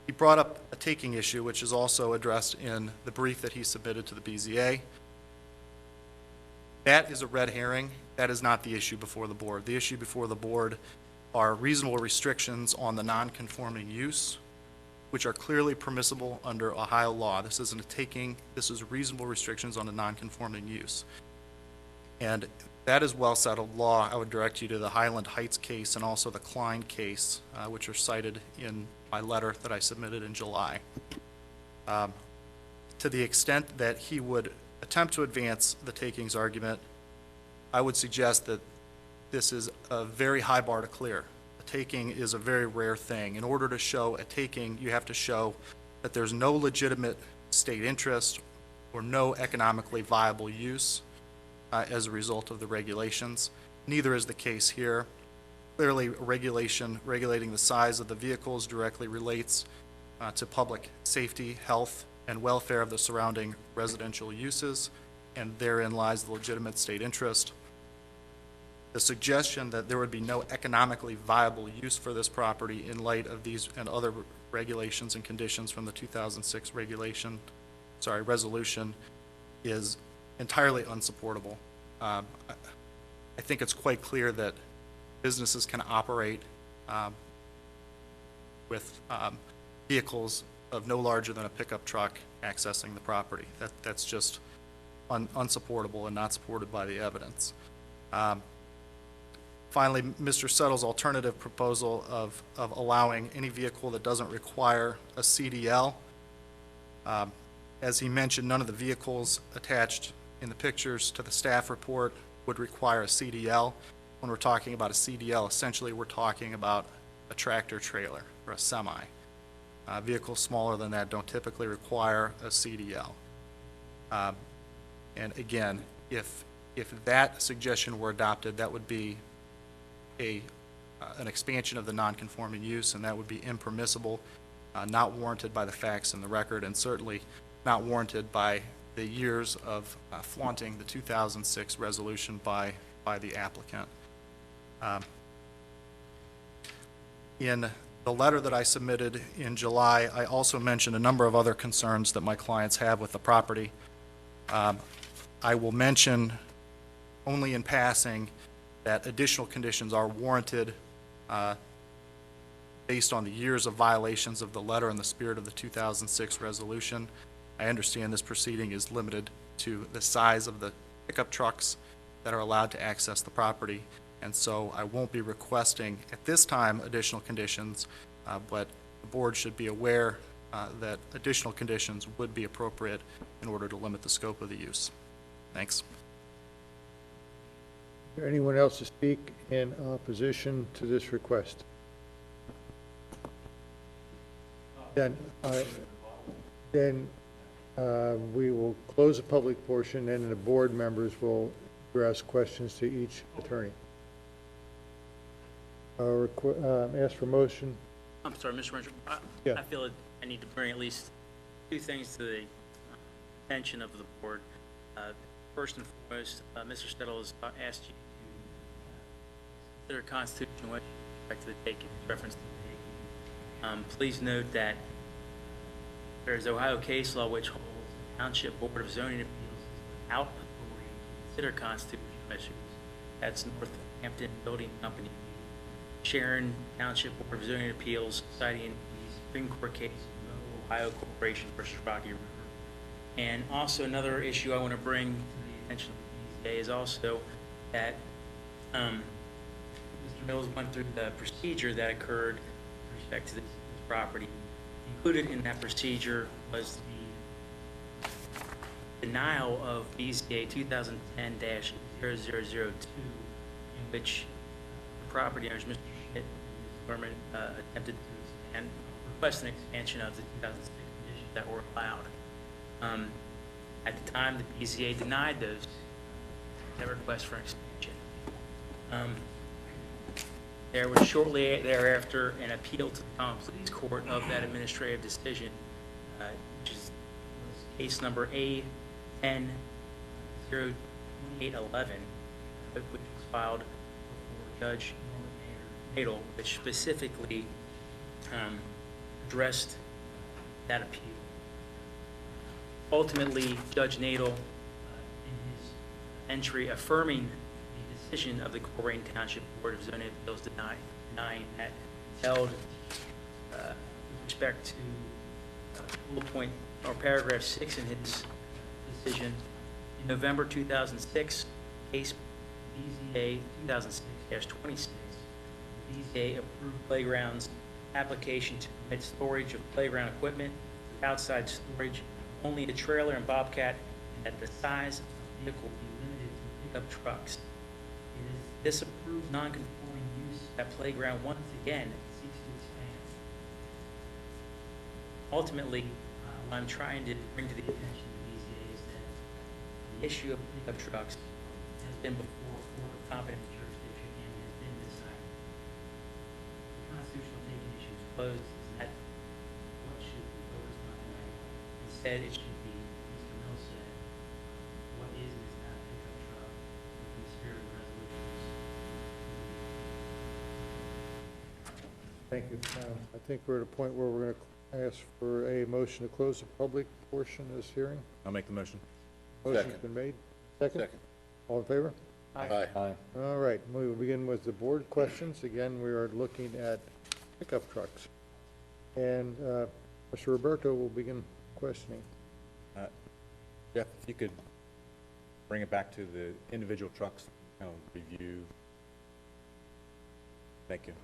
He brought up a taking issue, which is also addressed in the brief that he submitted to the BZA. That is a red herring. That is not the issue before the board. The issue before the board are reasonable restrictions on the non-conforming use, which are clearly permissible under Ohio law. This isn't a taking, this is reasonable restrictions on a non-conforming use. And that is well-settled law. I would direct you to the Highland Heights case and also the Klein case, which are cited in my letter that I submitted in July. To the extent that he would attempt to advance the takings argument, I would suggest that this is a very high bar to clear. A taking is a very rare thing. In order to show a taking, you have to show that there's no legitimate state interest or no economically viable use as a result of the regulations. Neither is the case here. Clearly, regulating the size of the vehicles directly relates to public safety, health, and welfare of the surrounding residential uses, and therein lies the legitimate state interest. The suggestion that there would be no economically viable use for this property in light of these and other regulations and conditions from the 2006 resolution is entirely unsupportable. I think it's quite clear that businesses can operate with vehicles of no larger than a pickup truck accessing the property. That's just unsupportable and not supported by the evidence. Finally, Mr. Settle's alternative proposal of allowing any vehicle that doesn't require a CDL. As he mentioned, none of the vehicles attached in the pictures to the staff report would require a CDL. When we're talking about a CDL, essentially we're talking about a tractor trailer or a semi. Vehicles smaller than that don't typically require a CDL. And again, if that suggestion were adopted, that would be an expansion of the non-conforming use, and that would be impermissible, not warranted by the facts in the record, and certainly not warranted by the years of flaunting the 2006 resolution by the applicant. In the letter that I submitted in July, I also mentioned a number of other concerns that my clients have with the property. I will mention only in passing that additional conditions are warranted based on the years of violations of the letter and the spirit of the 2006 resolution. I understand this proceeding is limited to the size of the pickup trucks that are allowed to access the property, and so I won't be requesting at this time additional conditions, but the board should be aware that additional conditions would be appropriate in order to limit the scope of the use. Thanks. Is there anyone else to speak in opposition to this request? Then We will close the public portion, and the board members will address questions to each attorney. Ask for motion. I'm sorry, Mr. Rencher. Yeah. I feel that I need to bring at least two things to the attention of the board. First and foremost, Mr. Stedall has asked you to consider constitutional with respect to the taking, reference to the taking. Please note that there is Ohio case law which holds the Township Board of Zoning Appeals without authority to consider constitutional issues. That's Northampton Building Company, Sharon Township Board of Zoning Appeals, citing the Supreme Court case of Ohio Corporation versus Rocky River. And also another issue I want to bring to the attention of the BZA is also that Mr. Mills went through the procedure that occurred with respect to this property. Included in that procedure was the denial of BZA 2010-0002, in which property owners, Mr. Schmidt and Ms. Gorman, attempted to request an expansion of the 2006 conditions that were allowed. At the time, the BZA denied that request for an expansion. There was shortly thereafter an appeal to the Common Pleas Court of that administrative decision, which was case number A10-0811, which was filed before Judge Nadel, which specifically addressed that appeal. Ultimately, Judge Nadel, in his entry affirming the decision of the Colerain Township Board of Zoning Appeals denying that, held with respect to bullet point or paragraph 6 in his decision. In November 2006, case BZA 2006-26, BZA approved Playground's application to permit storage of playground equipment, outside storage, only a trailer and bobcat, and that the size of the vehicle be limited to pickup trucks. It is this approved non-conforming use that Playground once again seeks to expand. Ultimately, what I'm trying to bring to the attention of the BZA is that the issue of pickup trucks has been before a court of competent jurisdiction and has been decided. The constitutional taking issue is closed. Is that what should be focused on tonight? Instead, it should be, Mr. Mills said, what is and is not a pickup truck within the spirit of the resolutions. Thank you. I think we're at a point where we're going to ask for a motion to close the public portion of this hearing. I'll make the motion. Motion's been made. Second? Second. All in favor? Aye. All right, we will begin with the board questions. Again, we are looking at pickup trucks. And Mr. Roberto will begin questioning. Jeff, if you could bring it back to the individual trucks, review. Thank you.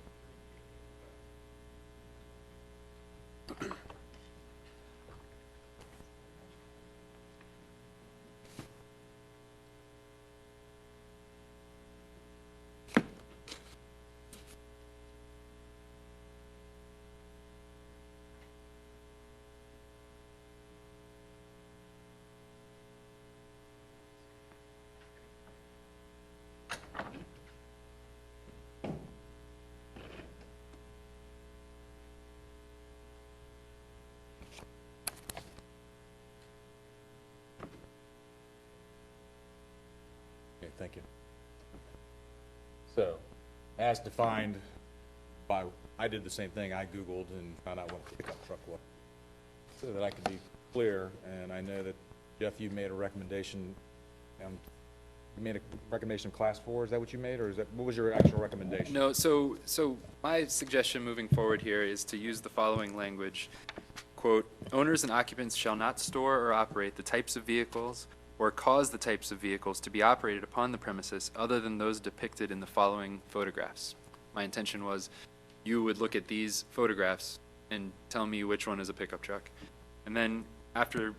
Okay, thank you. So, as defined by, I did the same thing. I Googled and found out what a pickup truck was, so that I could be clear. And I know that, Jeff, you made a recommendation, you made a recommendation of class 4. Is that what you made, or is that, what was your actual recommendation? No, so my suggestion moving forward here is to use the following language. Quote, owners and occupants shall not store or operate the types of vehicles or cause the types of vehicles to be operated upon the premises other than those depicted in the following photographs. My intention was you would look at these photographs and tell me which one is a pickup truck. And then after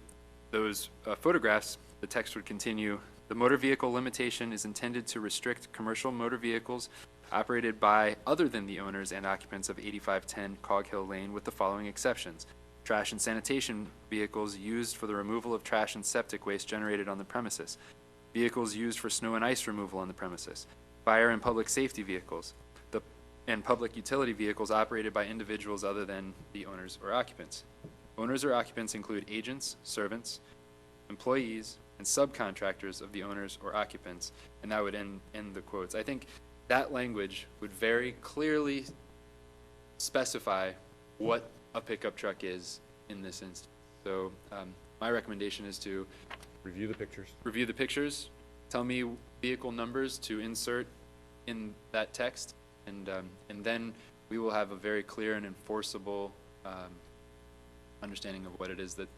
those photographs, the text would continue. The motor vehicle limitation is intended to restrict commercial motor vehicles operated by other than the owners and occupants of 8510 Cog Hill Lane with the following exceptions. trash and sanitation vehicles used for the removal of trash and septic waste generated on the premises, vehicles used for snow and ice removal on the premises, fire and public safety vehicles, and public utility vehicles operated by individuals other than the owners or occupants. Owners or occupants include agents, servants, employees, and subcontractors of the owners or occupants, and that would end the quotes. I think that language would very clearly specify what a pickup truck is in this instance. So my recommendation is to Review the pictures. review the pictures, tell me vehicle numbers to insert in that text, and then we will have a very clear and enforceable understanding of what it is that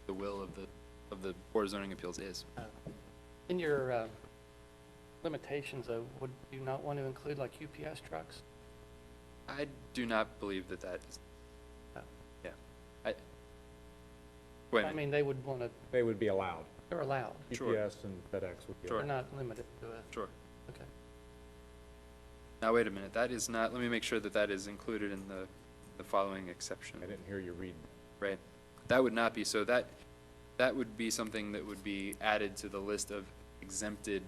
the will of the Board of Zoning Appeals is. In your limitations, though, would you not want to include like UPS trucks? I do not believe that that is, No. yeah. Wait a I minute. mean, they would want to, They would be allowed. they're allowed. Sure. UPS and FedEx would be Sure. They're allowed. not limited to it. Sure. Okay. Now, wait a minute, that is not, let me make sure that that is included in the following exception, I didn't hear you read. right? That would not be, so that would be something that would be added to the list of exempted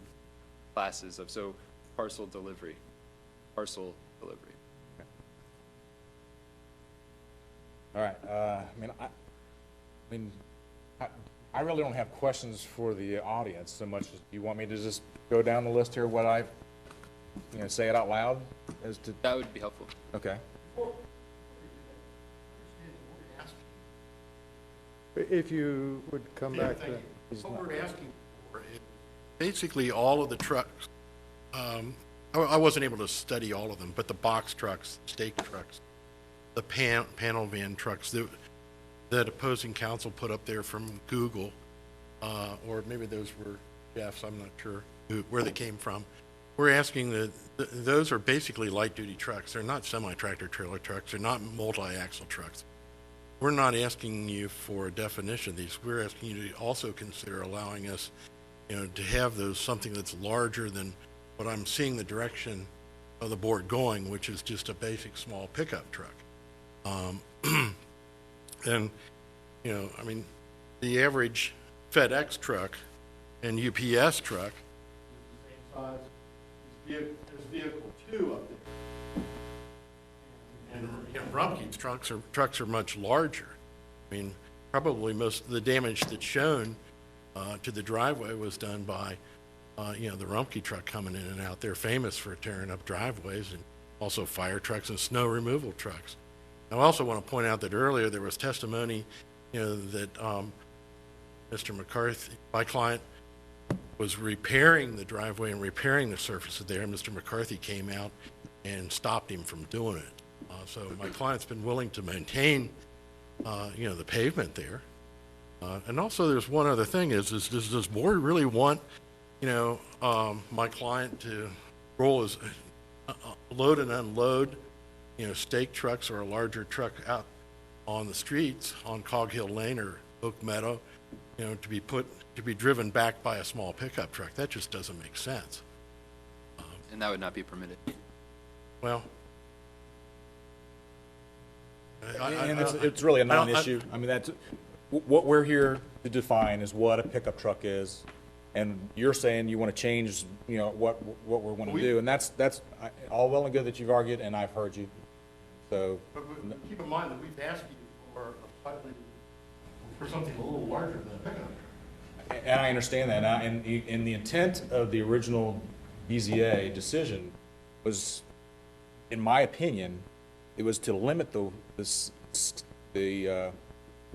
classes of, so parcel delivery. All right, I really don't have questions for the audience so much as, you want me to just go down the list here, what I, say it out loud as to, That would be helpful. okay. If you would come back to, What we're asking for is basically all of the trucks. I wasn't able to study all of them, but the box trucks, stake trucks, the panel van trucks that opposing counsel put up there from Google, or maybe those were Jeff's, I'm not sure where they came from. We're asking that those are basically light-duty trucks. They're not semi-tractor trailer trucks. They're not multi-axle trucks. We're not asking you for a definition of these. We're asking you to also consider allowing us, to have those, something that's larger than what I'm seeing the direction of the board going, which is just a basic small pickup truck. And, the average FedEx truck and UPS truck is the same size. There's vehicle 2 up there. And Rumpke's trucks are much larger. I mean, probably most of the damage that's shown to the driveway was done by, the Rumpke truck coming in and out. They're famous for tearing up driveways, and also fire trucks and snow removal trucks. I also want to point out that earlier there was testimony, that Mr. McCarthy, my client, was repairing the driveway and repairing the surfaces there. Mr. McCarthy came out and stopped him from doing it. So my client's been willing to maintain, the pavement there. And also there's one other thing is does this board really want, my client to roll his, load and unload, stake trucks or a larger truck out on the streets on Cog Hill Lane or Oak Meadow, to be driven back by a small pickup truck? That just doesn't make sense. And that would not be permitted. Well, And it's really a non-issue. I mean, that's, what we're here to define is what a pickup truck is. And you're saying you want to change, what we want to do. And that's all well and good that you've argued, and I've heard you. So, but keep in mind that we've asked you for something a little larger than a pickup truck. and I understand that. And the intent of the original BZA decision was, in my opinion, it was to limit the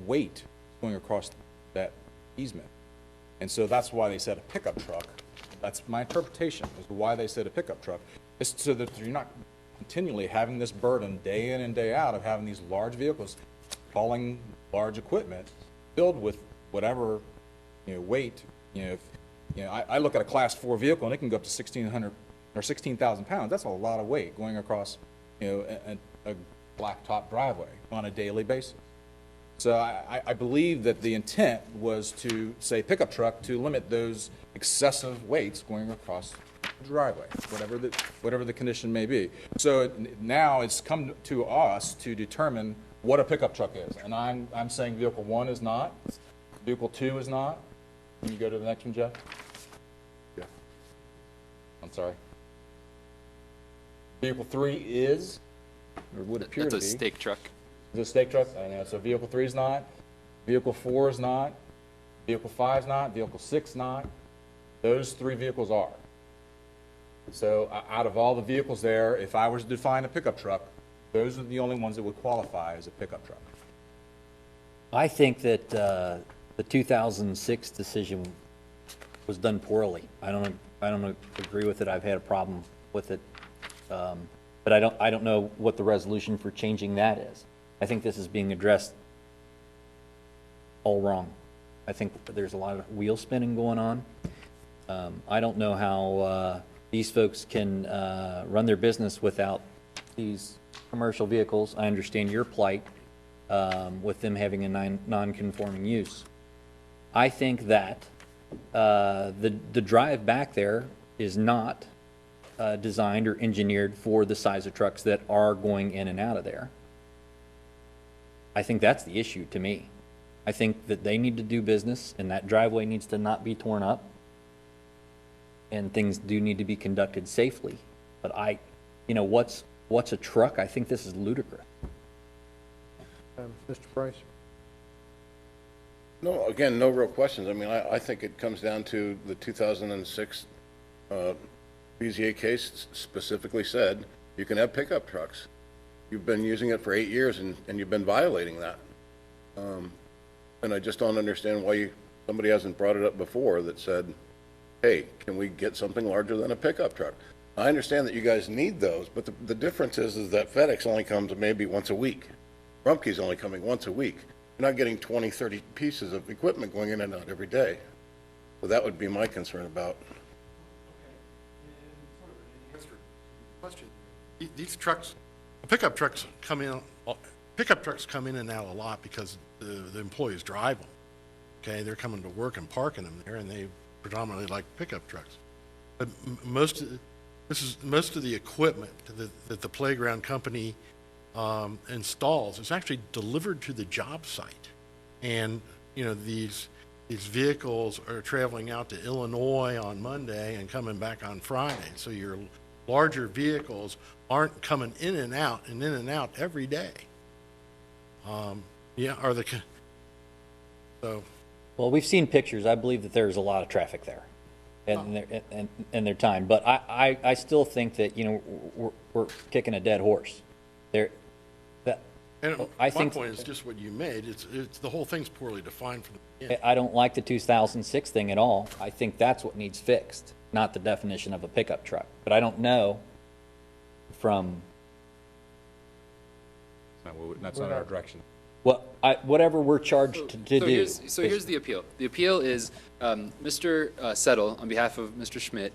weight going across that easement. And so that's why they said a pickup truck. That's my interpretation as to why they said a pickup truck. It's so that you're not continually having this burden day in and day out of having these large vehicles hauling large equipment filled with whatever, weight. I look at a Class 4 vehicle and it can go up to 1,600 or 16,000 pounds. That's a lot of weight going across, a blacktop driveway on a daily basis. So I believe that the intent was to say pickup truck to limit those excessive weights going across the driveway, whatever the condition may be. So now it's come to us to determine what a pickup truck is. And I'm saying vehicle 1 is not, vehicle 2 is not. Can you go to the next one, Jeff? Yeah. I'm sorry. Vehicle 3 is, or would appear to be. That's a stake truck. Is it a stake truck? I know. So vehicle 3 is not, vehicle 4 is not, vehicle 5 is not, vehicle 6 not. Those 3 vehicles are. So out of all the vehicles there, if I was to define a pickup truck, those are the only ones that would qualify as a pickup truck. I think that the 2006 decision was done poorly. I don't agree with it. I've had a problem with it. But I don't know what the resolution for changing that is. I think this is being addressed all wrong. I think there's a lot of wheel spinning going on. I don't know how these folks can run their business without these commercial vehicles. I understand your plight with them having a non-conforming use. I think that the drive back there is not designed or engineered for the size of trucks that are going in and out of there. I think that's the issue to me. I think that they need to do business, and that driveway needs to not be torn up, and things do need to be conducted safely. But what's a truck? I think this is ludicrous. Mr. Price? No, again, no real questions. I mean, I think it comes down to the 2006 BZA case specifically said you can have pickup trucks. You've been using it for 8 years and you've been violating that. And I just don't understand why somebody hasn't brought it up before that said, hey, can we get something larger than a pickup truck? I understand that you guys need those, but the difference is that FedEx only comes maybe once a week. Rumpke's only coming once a week. You're not getting 20, 30 pieces of equipment going in and out every day. So that would be my concern about. Question. These trucks, pickup trucks come in and out a lot because the employees drive them. Okay, they're coming to work and parking them there, and they predominantly like pickup trucks. But most of the equipment that the playground company installs is actually delivered to the job site, and these vehicles are traveling out to Illinois on Monday and coming back on Friday. So your larger vehicles aren't coming in and out every day. Well, we've seen pictures. I believe that there's a lot of traffic there, and their time. But I still think that we're kicking a dead horse. My point is just what you made. It's the whole thing's poorly defined from the beginning. I don't like the 2006 thing at all. I think that's what needs fixed, not the definition of a pickup truck. But I don't know from That's not our direction. whatever we're charged to do. Here's the appeal. The appeal is Mr. Settle, on behalf of Mr. Schmidt,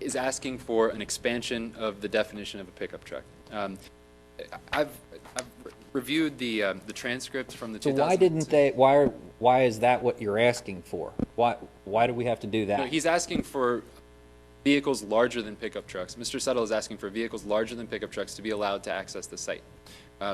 is asking for an expansion of the definition of a pickup truck. I've reviewed the transcript from the 2006. So why didn't they? Why is that what you're asking for? Why do we have to do that? No, he's asking for vehicles larger than pickup trucks. Mr. Settle is asking for vehicles larger than pickup trucks to be allowed to access the site.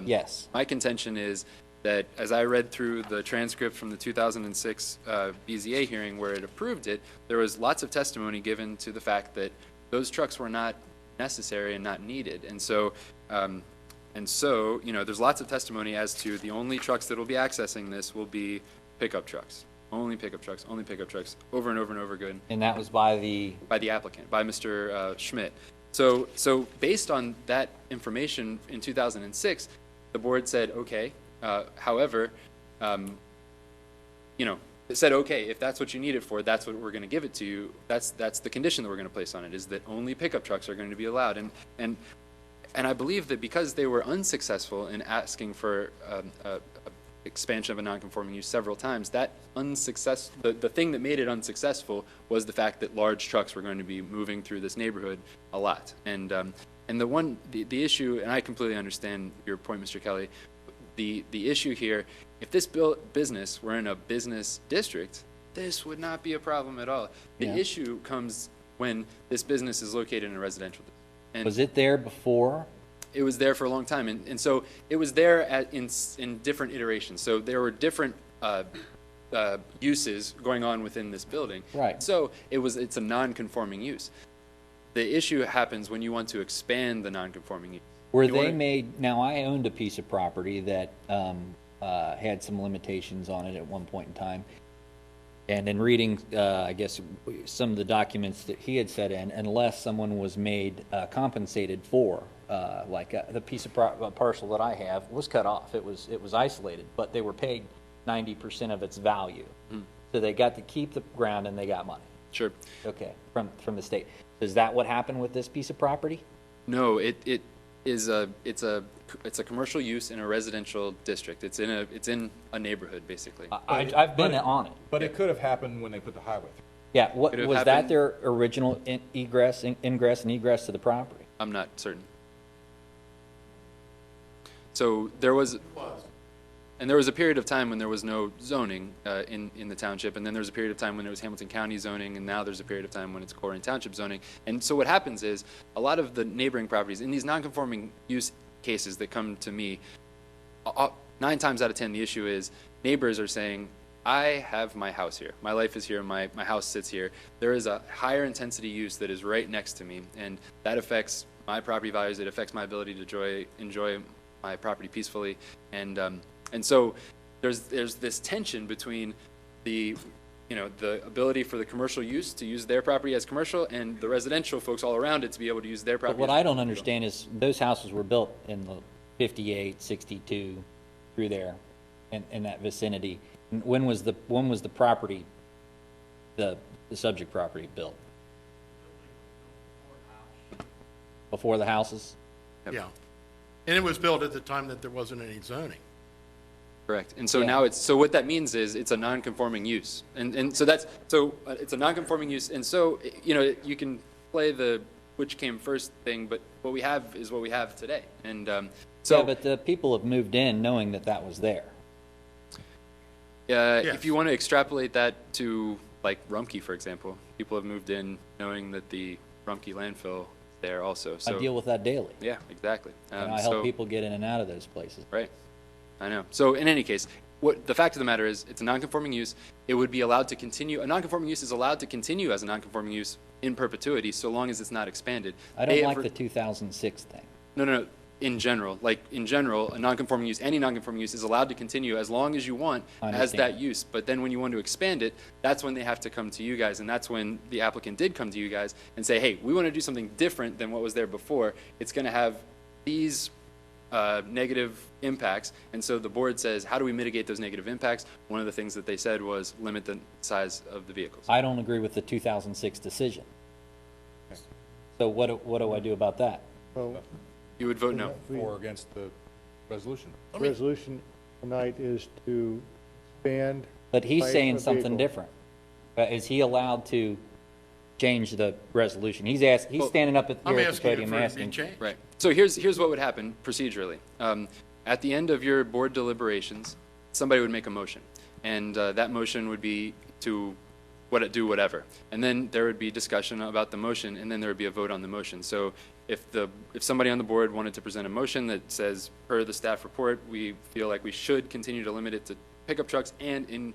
Yes. My contention is that as I read through the transcript from the 2006 BZA hearing where it approved it, there was lots of testimony given to the fact that those trucks were not necessary and not needed. And so, there's lots of testimony as to the only trucks that will be accessing this will be pickup trucks. Only pickup trucks, over and over and over again. And that was by the applicant, by Mr. Schmidt. So based on that information in 2006, the board said, okay, however, it said, okay, if that's what you need it for, that's what we're going to give it to you. That's the condition that we're going to place on it, is that only pickup trucks are going to be allowed. And I believe that because they were unsuccessful in asking for expansion of a non-conforming use several times, that the thing that made it unsuccessful was the fact that large trucks were going to be moving through this neighborhood a lot. And the issue, and I completely understand your point, Mr. Kelly, the issue here, if this business were in a business district, this would not be a problem at all. The issue comes when this business is located in a residential district. And was it there before? it was there for a long time, and so it was there in different iterations. So there were different uses going on within this building. Right. So it's a non-conforming use. The issue happens when you want to expand the non-conforming use. Were You they wanna- made, now I owned a piece of property that had some limitations on it at one point in time. And in reading, I guess, some of the documents that he had set in, unless someone was made compensated for, the piece of parcel that I have was cut off. It was isolated, but they were paid 90% of its value. So they got to keep the ground and they got money. Sure. Okay, from the state. Is that what happened with this piece of property? No, it's a commercial use in a residential district. It's in a neighborhood, basically. I've been on it. But it could have happened when they put the highway through. Yeah, what, Could have was that happened. their original ingress and egress to the property? I'm not certain. So there was a period of time when there was no zoning in the township, and then there was a period of time when there was Hamilton County zoning, and now there's a period of time when it's Colerain Township zoning. And so what happens is a lot of the neighboring properties in these non-conforming use cases that come to me, 9 times out of 10, the issue is neighbors are saying, I have my house here. My life is here. My house sits here. There is a higher intensity use that is right next to me, and that affects my property values. It affects my ability to enjoy my property peacefully. And so there's this tension between the ability for the commercial use to use their property as commercial and the residential folks all around it to be able to use their But property. what as I don't commercial. understand is those houses were built in the 58, 62, through there, in that vicinity. When was the property, the subject property built? Before the houses? Yeah. And it was built at the time that there wasn't any zoning. Correct. And so Yeah. now so what that means is it's a non-conforming use. And so it's a non-conforming use. And so, you can play the which came first thing, but what we have is what we have today. And Yeah, but the people have moved in knowing that that was there. Yes. if you want to extrapolate that to like Rumpke, for example, people have moved in knowing that the Rumpke landfill is there also. I So deal with that daily. yeah, exactly. And I help people get in and out of those places. Right. I know. So in any case, the fact of the matter is it's a non-conforming use. It would be allowed to continue. A non-conforming use is allowed to continue as a non-conforming use in perpetuity so long as it's not expanded. I don't like the 2006 thing. No. In general, a non-conforming use, any non-conforming use is allowed to continue as long as you want I as understand. that use. But then when you want to expand it, that's when they have to come to you guys. And that's when the applicant did come to you guys and say, hey, we want to do something different than what was there before. It's going to have these negative impacts. And so the board says, how do we mitigate those negative impacts? One of the things that they said was limit the size of the vehicles. I don't agree with the 2006 decision. So what do I do about that? Well, You would vote no. For or against the resolution. the resolution tonight is to expand. But he's Height saying of something vehicle. different. Is he allowed to change the resolution? He's standing up at I'm here at the asking it podium for it to be asking. changed. Right. So here's what would happen procedurally. At the end of your board deliberations, somebody would make a motion, and that motion would be to do whatever, and then there would be discussion about the motion, and then there would be a vote on the motion. So if somebody on the board wanted to present a motion that says, per the staff report, we feel like we should continue to limit it to pickup trucks, and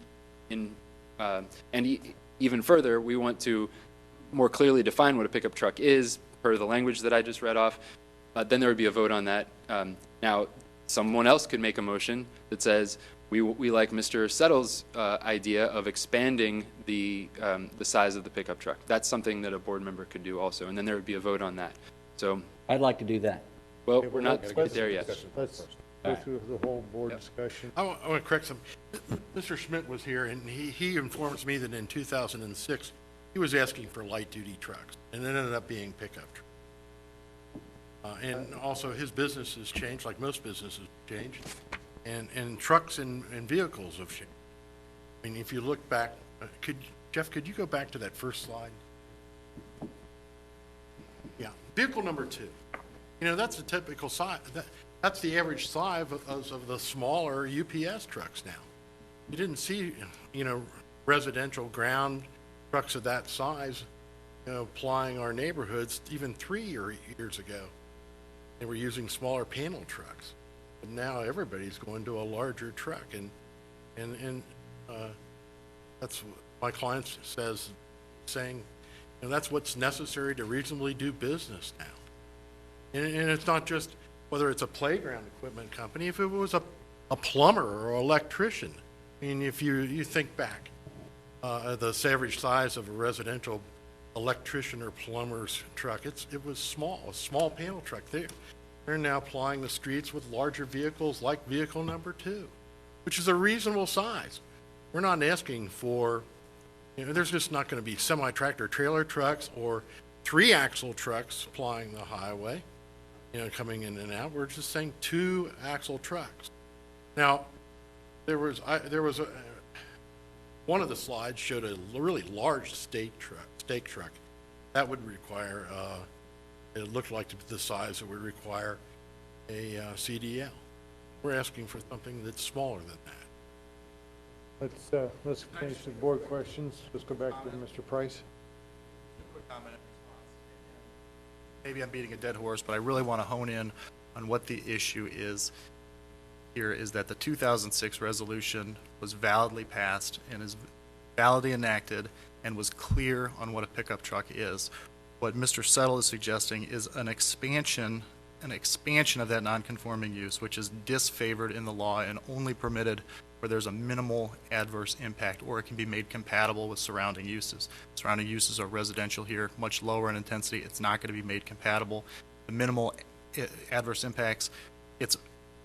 even further, we want to more clearly define what a pickup truck is per the language that I just read off, then there would be a vote on that. Now, someone else could make a motion that says, we like Mr. Settle's idea of expanding the size of the pickup truck. That's something that a board member could do also, and then there would be a vote on that. So, I'd like to do that. well, Okay, we're well, not let's- there yet. Let's go through the whole board Yep. discussion. I want to correct some. Mr. Schmidt was here, and he informs me that in 2006, he was asking for light-duty trucks, and it ended up being pickup trucks. And also, his business has changed, like most businesses change, and trucks and vehicles have changed. I mean, if you look back, Jeff, could you go back to that first slide? Yeah, vehicle number 2. That's a typical size. That's the average size of the smaller UPS trucks now. You didn't see, residential ground trucks of that size, plying our neighborhoods even 3 years ago. They were using smaller panel trucks. But now everybody's going to a larger truck, and that's what my client saying, you know, that's what's necessary to reasonably do business now. And it's not just whether it's a playground equipment company. If it was a plumber or electrician, I mean, if you think back, the average size of a residential electrician or plumber's truck, it was a small panel truck. They're now plying the streets with larger vehicles like vehicle number 2, which is a reasonable size. We're not asking for, you know, there's just not going to be semi-tractor trailer trucks or 3-axle trucks plying the highway, you know, coming in and out. We're just saying 2-axle trucks. Now, one of the slides showed a really large stake truck. That would require, it looked like the size that would require a CDL. We're asking for something that's smaller than that. Let's finish the board questions. Let's go back to Mr. Price. Quick comment and response. Maybe I'm beating a dead horse, but I really want to hone in on what the issue is here, is that the 2006 resolution was validly passed and is validly enacted and was clear on what a pickup truck is. What Mr. Settle is suggesting is an expansion of that nonconforming use, which is disfavored in the law and only permitted where there's a minimal adverse impact, or it can be made compatible with surrounding uses. Surrounding uses are residential here, much lower in intensity. It's not going to be made compatible. The minimal adverse impacts, it's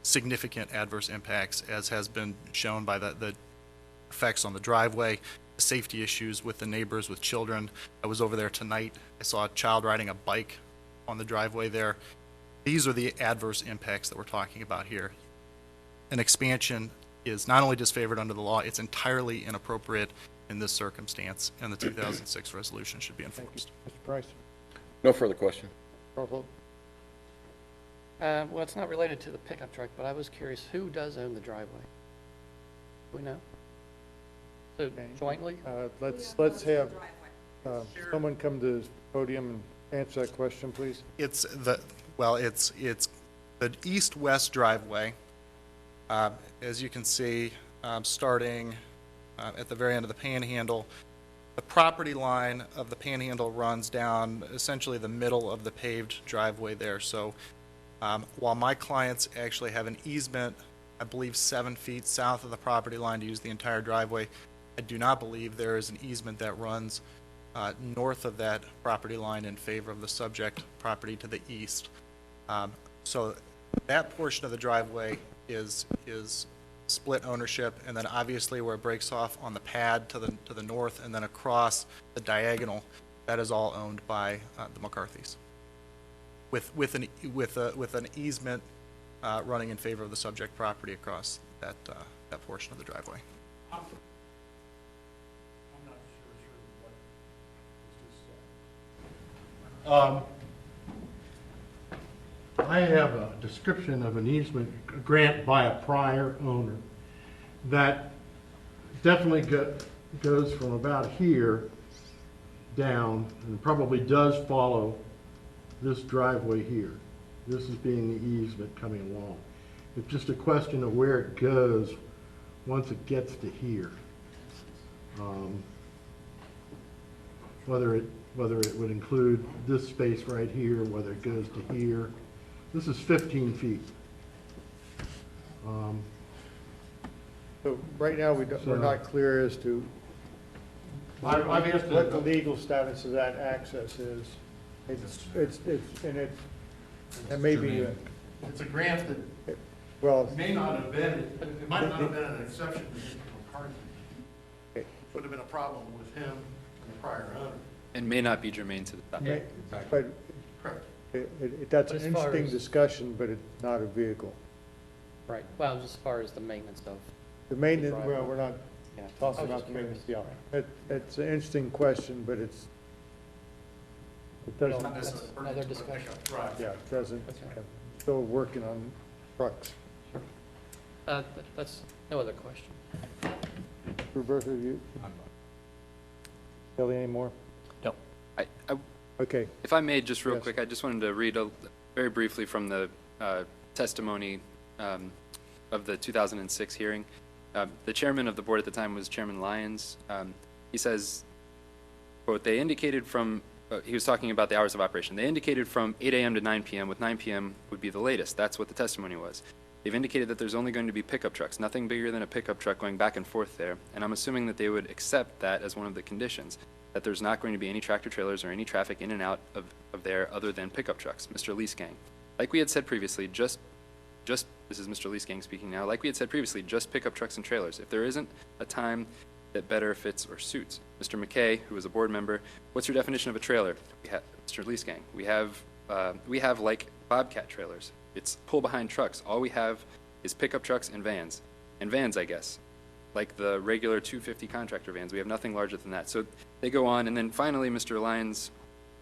significant adverse impacts, as has been shown by the effects on the driveway, the safety issues with the neighbors with children. I was over there tonight. I saw a child riding a bike on the driveway there. These are the adverse impacts that we're talking about here. An expansion is not only disfavored under the law, it's entirely inappropriate in this circumstance, and the 2006 resolution should be enforced. Mr. Price. No further question. Call Well, it's not related to the pickup truck, but I was curious, who does own the driveway? Do we know? So jointly? Let's have someone come to the podium and answer that question, please. It's the east-west driveway. As you can see, starting at the very end of the panhandle, the property line of the panhandle runs down essentially the middle of the paved driveway there. So while my clients actually have an easement, I believe 7 feet south of the property line to use the entire driveway, I do not believe there is an easement that runs north of that property line in favor of the subject property to the east. So that portion of the driveway is split ownership, and then obviously where it breaks off on the pad to the north and then across the diagonal, that is all owned by the McCarthys, with an easement running in favor of the subject property across that portion of the driveway. I'm not sure what was just said. I have a description of an easement grant by a prior owner that definitely goes from about here down and probably does follow this driveway here. This is being the easement coming along. It's just a question of where it goes once it gets to here. Whether it would include this space right here, whether it goes to here. This is 15 feet. So right now, we're not clear as to I've asked what the legal status of that access is. It may be, It's a grant that well, may not have been, it might not have been an exception to Mr. McCarthy. It would have been a problem with him and the prior owner. And may not be germane to the topic. but Correct. that's an As far interesting as- discussion, but it's not a vehicle. Right, well, just as far as the maintenance of, The maintenance, well, we're not yeah. talking I was about just the maintenance, curious. yeah. It's an interesting question, but it doesn't, Well, that's another discussion. Right. yeah, it doesn't, Okay. still working on trucks. That's no other question. Roberto, you, Kelly, any more? No. I, Okay, if I may, just real Yes. quick, I just wanted to read a very briefly from the testimony of the 2006 hearing. The chairman of the board at the time was Chairman Lyons. He says, quote, they indicated from, he was talking about the hours of operation. They indicated from 8 a.m. to 9 p.m., with 9 p.m. would be the latest. That's what the testimony was. They've indicated that there's only going to be pickup trucks, nothing bigger than a pickup truck going back and forth there. And I'm assuming that they would accept that as one of the conditions, that there's not going to be any tractor trailers or any traffic in and out of there other than pickup trucks. Mr. Leesgang, like we had said previously, just this is Mr. Leesgang speaking now, like we had said previously, just pickup trucks and trailers. If there isn't a time that better fits or suits. Mr. McKay, who is a board member, what's your definition of a trailer? Mr. Leesgang, we have like Bobcat trailers. It's pull behind trucks. All we have is pickup trucks and vans. And vans, I guess, like the regular 250 contractor vans. We have nothing larger than that. So they go on, and then finally, Mr. Lyons,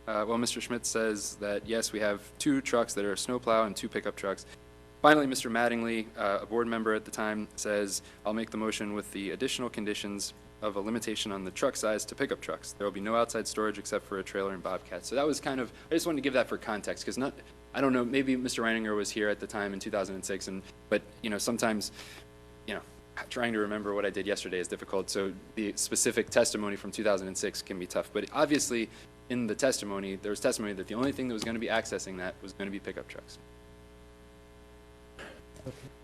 Mr. Schmidt says that, yes, we have 2 trucks that are a snowplow and 2 pickup trucks. Finally, Mr. Mattingly, a board member at the time, says, I'll make the motion with the additional conditions of a limitation on the truck size to pickup trucks. There will be no outside storage except for a trailer and Bobcat. So that was kind of, I just wanted to give that for context, because I don't know, maybe Mr. Reininger was here at the time in 2006, but, sometimes, trying to remember what I did yesterday is difficult, so the specific testimony from 2006 can be tough. But obviously, in the testimony, there was testimony that the only thing that was going to be accessing that was going to be pickup trucks.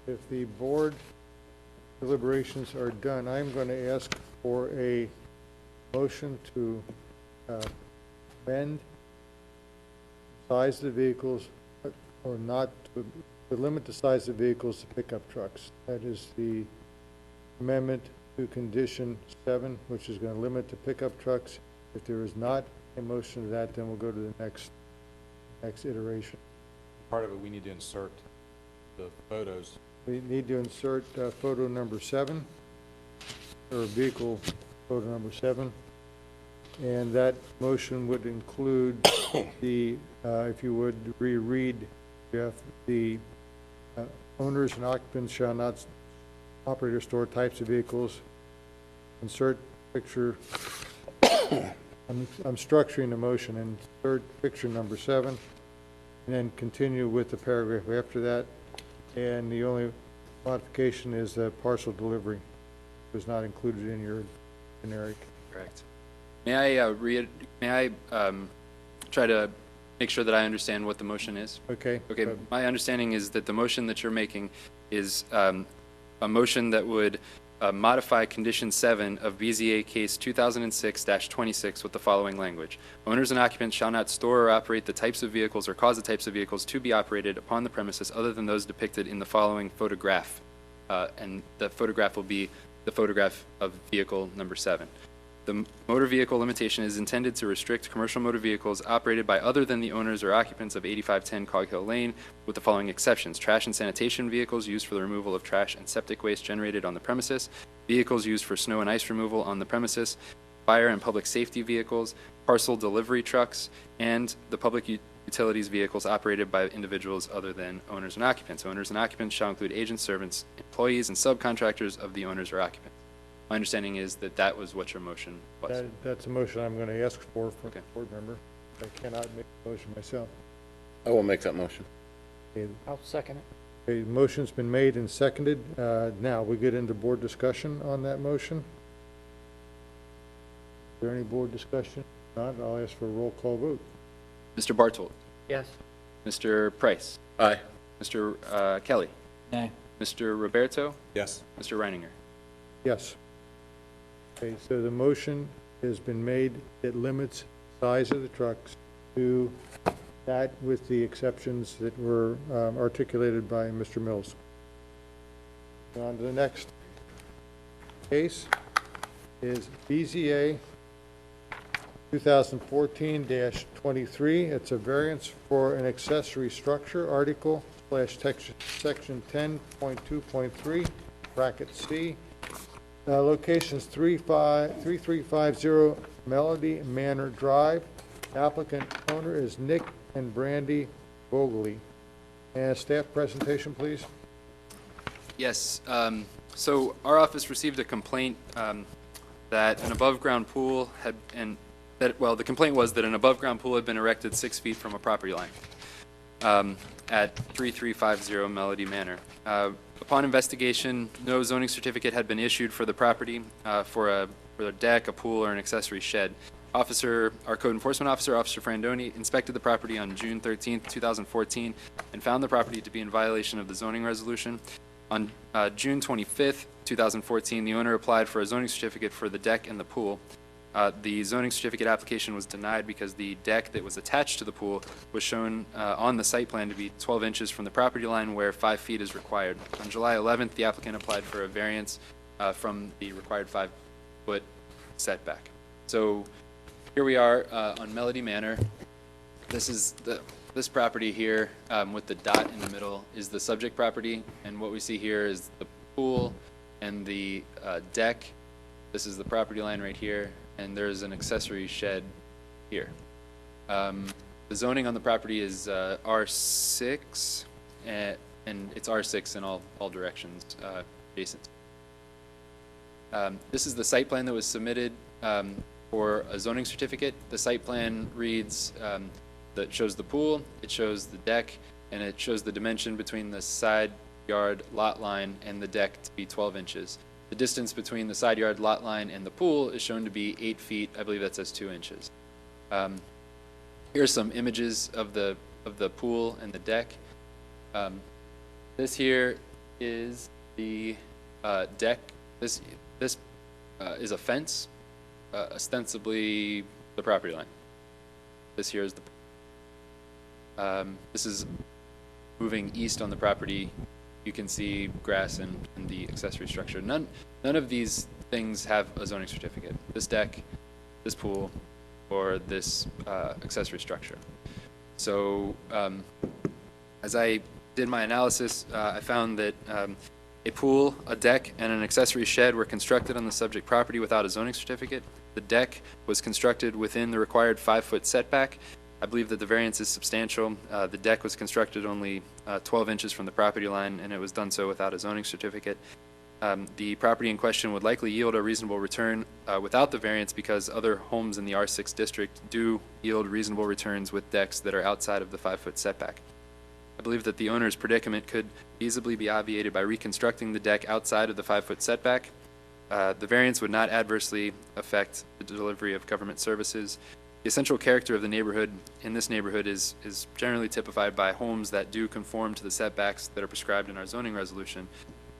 If the board deliberations are done, I'm going to ask for a motion to amend size of the vehicles, or not, to limit the size of vehicles to pickup trucks. That is the amendment to condition 7, which is going to limit to pickup trucks. If there is not a motion to that, then we'll go to the next iteration. Part of it, we need to insert the photos. We need to insert photo number 7, or vehicle photo number 7, and that motion would include the, if you would reread, Jeff, the owners and occupants shall not operate or store types of vehicles. Insert picture, I'm structuring the motion, and insert picture number 7, and then continue with the paragraph after that. And the only modification is the parcel delivery was not included in your generic. Correct. May I try to make sure that I understand what the motion is? Okay. Okay, my understanding is that the motion that you're making is a motion that would modify condition 7 of BZA case 2006-26 with the following language. Owners and occupants shall not store or operate the types of vehicles or cause the types of vehicles to be operated upon the premises other than those depicted in the following photograph. And the photograph will be the photograph of vehicle number 7. The motor vehicle limitation is intended to restrict commercial motor vehicles operated by other than the owners or occupants of 8510 Cog Hill Lane, with the following exceptions: trash and sanitation vehicles used for the removal of trash and septic waste generated on the premises, vehicles used for snow and ice removal on the premises, fire and public safety vehicles, parcel delivery trucks, and the public utilities vehicles operated by individuals other than owners and occupants. Owners and occupants shall include agents, servants, employees, and subcontractors of the owners or occupants. My understanding is that that was what your motion was. That's a motion I'm going to ask for Okay. a board member. I cannot make a motion myself. I will make that motion. Okay, I'll second it. the motion's been made and seconded. Now we get into board discussion on that motion. Is there any board discussion? Not, I'll ask for a roll call vote. Mr. Bartold, Yes. Mr. Price, Aye. Mr. Kelly, Nay. Mr. Roberto, Yes. Mr. Reininger. Yes. Okay, so the motion has been made. It limits size of the trucks to that with the exceptions that were articulated by Mr. Mills. On to the next case is BZA 2014-23. It's a variance for an accessory structure, article / section 10.2.3, bracket C. Locations 3350 Melody Manor Drive. Applicant owner is Nick and Brandy Vogely. And staff presentation, please. Yes, so our office received a complaint that an above-ground pool the complaint was that an above-ground pool had been erected 6 feet from a property line. at 3350 Melody Manor. Upon investigation, no zoning certificate had been issued for the property for a deck, a pool, or an accessory shed. Our code enforcement officer, Officer Frandoni, inspected the property on June 13th, 2014, and found the property to be in violation of the zoning resolution. On June 25th, 2014, the owner applied for a zoning certificate for the deck and the pool. The zoning certificate application was denied because the deck that was attached to the pool was shown on the site plan to be 12 inches from the property line where 5 feet is required. On July 11th, the applicant applied for a variance from the required 5-foot setback. So here we are on Melody Manor. This property here with the dot in the middle is the subject property, and what we see here is the pool and the deck. This is the property line right here, and there's an accessory shed here. The zoning on the property is R6, and it's R6 in all directions adjacent. This is the site plan that was submitted for a zoning certificate. The site plan reads that shows the pool, it shows the deck, and it shows the dimension between the side yard lot line and the deck to be 12 inches. The distance between the side yard lot line and the pool is shown to be 8 feet. I believe that says 2 inches. Here's some images of the pool and the deck. This here is the deck. This is a fence, ostensibly the property line. This here is the. This is moving east on the property. You can see grass and the accessory structure. None of these things have a zoning certificate. This deck, this pool, or this accessory structure. So as I did my analysis, I found that a pool, a deck, and an accessory shed were constructed on the subject property without a zoning certificate. The deck was constructed within the required 5-foot setback. I believe that the variance is substantial. The deck was constructed only 12 inches from the property line, and it was done so without a zoning certificate. The property in question would likely yield a reasonable return without the variance because other homes in the R6 district do yield reasonable returns with decks that are outside of the 5-foot setback. I believe that the owner's predicament could feasibly be obviated by reconstructing the deck outside of the 5-foot setback. The variance would not adversely affect the delivery of government services. The essential character of the neighborhood in this neighborhood is generally typified by homes that do conform to the setbacks that are prescribed in our zoning resolution.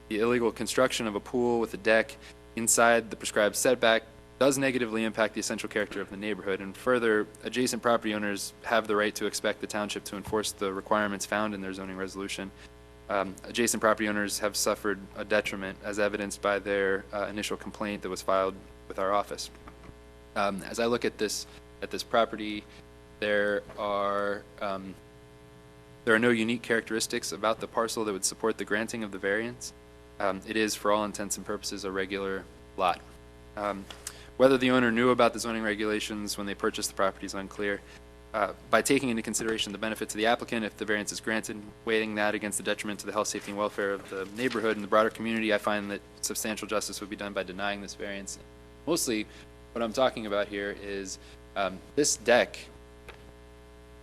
The illegal construction of a pool with a deck inside the prescribed setback does negatively impact the essential character of the neighborhood, and further, adjacent property owners have the right to expect the township to enforce the requirements found in their zoning resolution. Adjacent property owners have suffered a detriment as evidenced by their initial complaint that was filed with our office. As I look at this property, there are no unique characteristics about the parcel that would support the granting of the variance. It is, for all intents and purposes, a regular lot. Whether the owner knew about the zoning regulations when they purchased the property is unclear. By taking into consideration the benefit to the applicant if the variance is granted, weighing that against the detriment to the health, safety, and welfare of the neighborhood and the broader community, I find that substantial justice would be done by denying this variance. Mostly, what I'm talking about here is this deck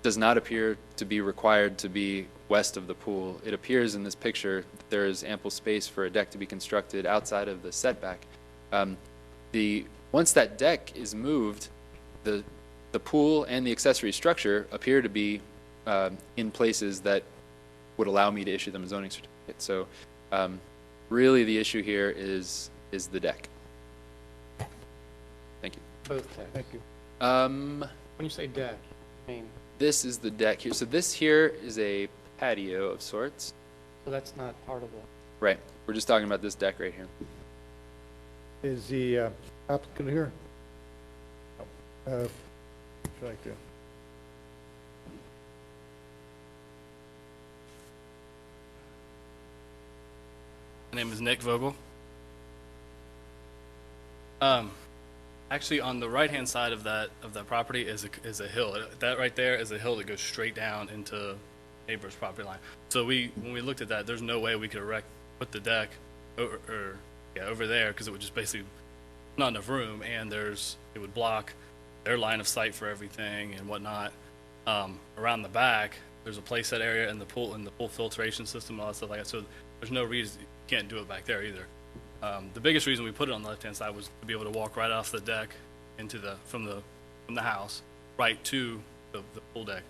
does not appear to be required to be west of the pool. It appears in this picture that there is ample space for a deck to be constructed outside of the setback. Once that deck is moved, the pool and the accessory structure appear to be in places that would allow me to issue them a zoning certificate. So really the issue here is the deck. Thank you. Both decks. Thank you. When you say deck, I mean, This is the deck here. So this here is a patio of sorts. so that's not part of the, Right. We're just talking about this deck right here. Is the applicant here? Would you like to? My name is Nick Vogel. Actually, on the right-hand side of that property is a hill. That right there is a hill that goes straight down into neighbor's property line. So when we looked at that, there's no way we could put the deck over there because it would just basically not enough room, and it would block their line of sight for everything and whatnot. Around the back, there's a playset area and the pool filtration system, all that stuff like that. So there's no reason you can't do it back there either. The biggest reason we put it on the left-hand side was to be able to walk right off the deck into from the house right to the pool deck.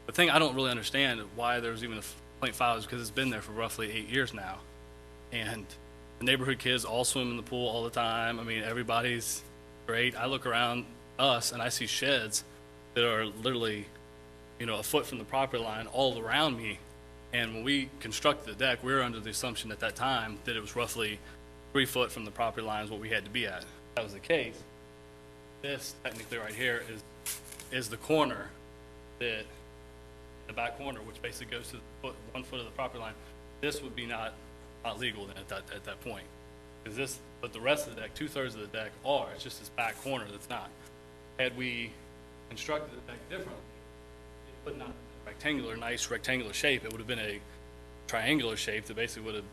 The thing I don't really understand why there's even a complaint filed is because it's been there for roughly 8 years now, and the neighborhood kids all swim in the pool all the time. I mean, everybody's great. I look around us and I see sheds that are literally, a foot from the property line all around me. And when we constructed the deck, we were under the assumption at that time that it was roughly 3 foot from the property line is what we had to be at. If that was the case, this technically right here is the corner that, the back corner, which basically goes to the 1 foot of the property line. This would be not legal then at that point. But the rest of the deck, 2/3 of the deck are, it's just this back corner that's not. Had we constructed the deck differently, it would not have been nice rectangular shape. It would have been a triangular shape that basically would have,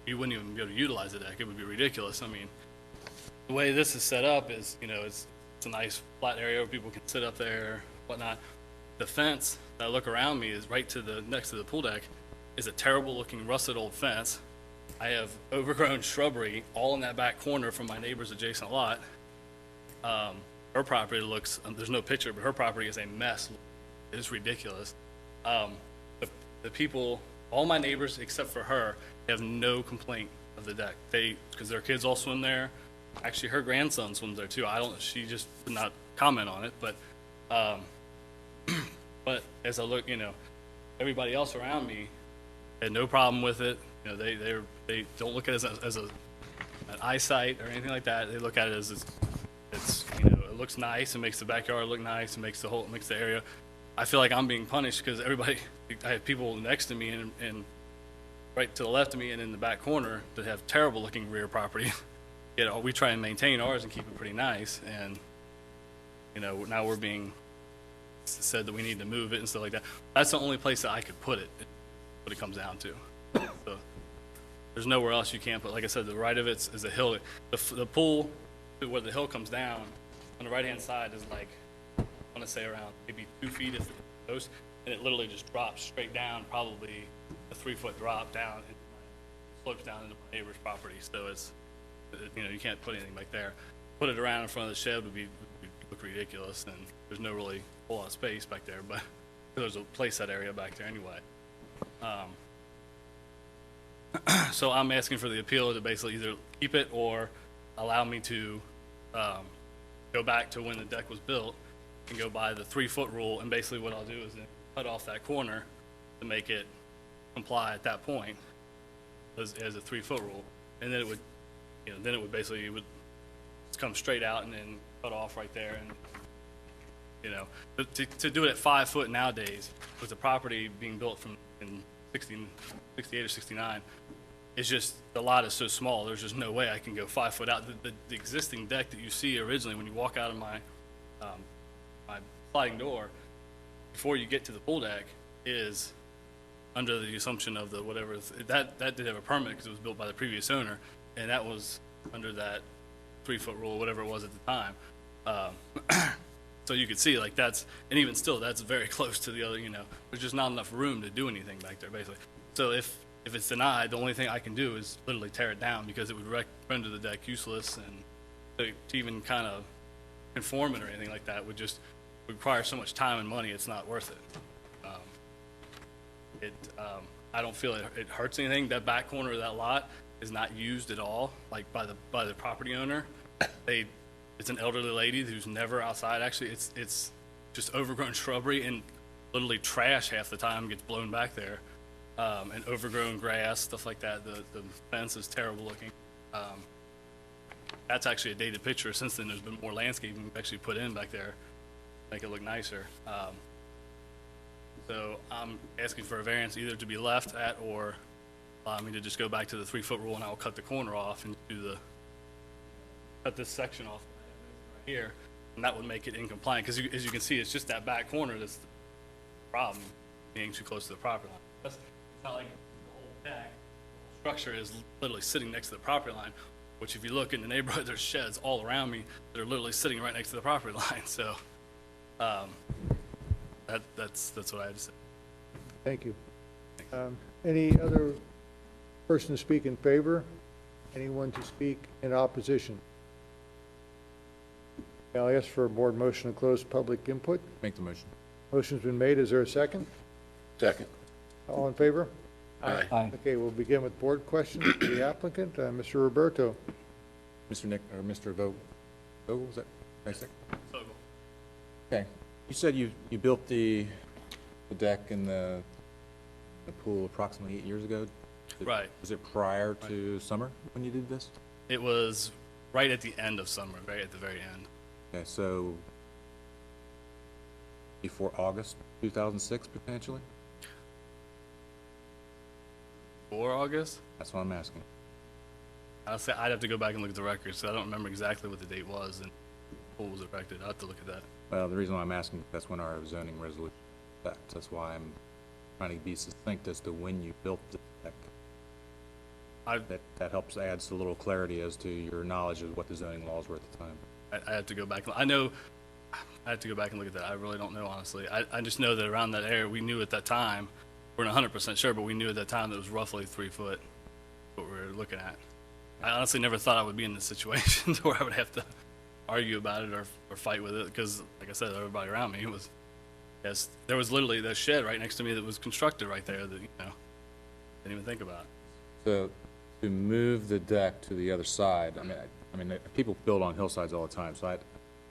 you wouldn't even be able to utilize the deck. It would be ridiculous. I mean, the way this is set up is, it's a nice flat area where people can sit up there, whatnot. The fence that I look around me is right next to the pool deck is a terrible looking rusted old fence. I have overgrown shrubbery all in that back corner from my neighbor's adjacent lot. Her property looks, there's no picture, but her property is a mess. It's ridiculous. The people, all my neighbors except for her, have no complaint of the deck. Because their kids all swim there. Actually, her grandson swims there too. She just did not comment on it, but as I look, everybody else around me had no problem with it. They don't look at it as an eyesight or anything like that. They look at it as it looks nice and makes the backyard look nice and makes the area. I feel like I'm being punished because I have people next to me and right to the left of me and in the back corner that have terrible looking rear property. We try and maintain ours and keep it pretty nice, and now we're being said that we need to move it and stuff like that. That's the only place that I could put it, what it comes down to. So there's nowhere else you can put. Like I said, the right of it is a hill. The pool, where the hill comes down, on the right-hand side is like, I want to say around maybe 2 feet at the most, and it literally just drops straight down, probably a 3-foot drop down, and slopes down into my neighbor's property. So you can't put anything back there. Put it around in front of the shed would look ridiculous, and there's no really whole lot of space back there, but there's a playset area back there anyway. So I'm asking for the appeal to basically either keep it or allow me to go back to when the deck was built and go by the 3-foot rule, and basically what I'll do is then cut off that corner to make it comply at that point as a 3-foot rule, and then it would basically come straight out and then cut off right there. And but to do it at 5 foot nowadays with the property being built in 68 or 69, it's just, the lot is so small, there's just no way I can go 5 foot out. The existing deck that you see originally when you walk out of my sliding door, before you get to the pool deck, is under the assumption of that did have a permit because it was built by the previous owner, and that was under that 3-foot rule, whatever it was at the time. So you could see, like, and even still, that's very close to the other, there's just not enough room to do anything back there, basically. So if it's denied, the only thing I can do is literally tear it down because it would render the deck useless, and to even kind of conform it or anything like that would just require so much time and money, it's not worth it. I don't feel it hurts anything. That back corner of that lot is not used at all, like by the property owner. It's an elderly lady who's never outside. Actually, it's just overgrown shrubbery and literally trash half the time gets blown back there, and overgrown grass, stuff like that. The fence is terrible looking. That's actually a dated picture. Since then, there's been more landscaping actually put in back there, make it look nicer. So I'm asking for a variance either to be left at or allow me to just go back to the 3-foot rule, and I'll cut the corner off and cut this section off right here, and that would make it in compliant. Because as you can see, it's just that back corner that's the problem, being too close to the property line. It's not like the whole deck, the whole structure is literally sitting next to the property line, which if you look in the neighborhood, there's sheds all around me that are literally sitting right next to the property line. So that's what I had to say. Thank you. Any other person to speak in favor? Anyone to speak in opposition? I'll ask for a board motion to close public input. Make the motion. Motion's been made. Is there a second? Second. All in favor? Aye. Aye. Okay, we'll begin with board questions to the applicant, Mr. Roberto. Mr. Nick, or Mr. Vogel, was that, did I say? Okay, you said you built the deck and the pool approximately 8 years ago? Right. Was it prior to summer when you did this? It was right at the end of summer, right at the very end. Okay, so before August 2006 potentially? For August? That's what I'm asking. I'll say I'd have to go back and look at the records, so I don't remember exactly what the date was and the pool was erected. I'll have to look at that. Well, the reason why I'm asking, that's when our zoning resolution, that's why I'm trying to be succinct as to when you built the deck. That helps adds a little clarity as to your knowledge of what the zoning laws were at the time. I have to go back. I know I have to go back and look at that. I really don't know, honestly. I just know that around that area, we knew at that time, we're not 100% sure, but we knew at that time that it was roughly 3 foot, what we were looking at. I honestly never thought I would be in this situation where I would have to argue about it or fight with it, because, like I said, everybody around me was, yes, there was literally that shed right next to me that was constructed right there that, didn't even think about. So to move the deck to the other side, I mean, people build on hillsides all the time, so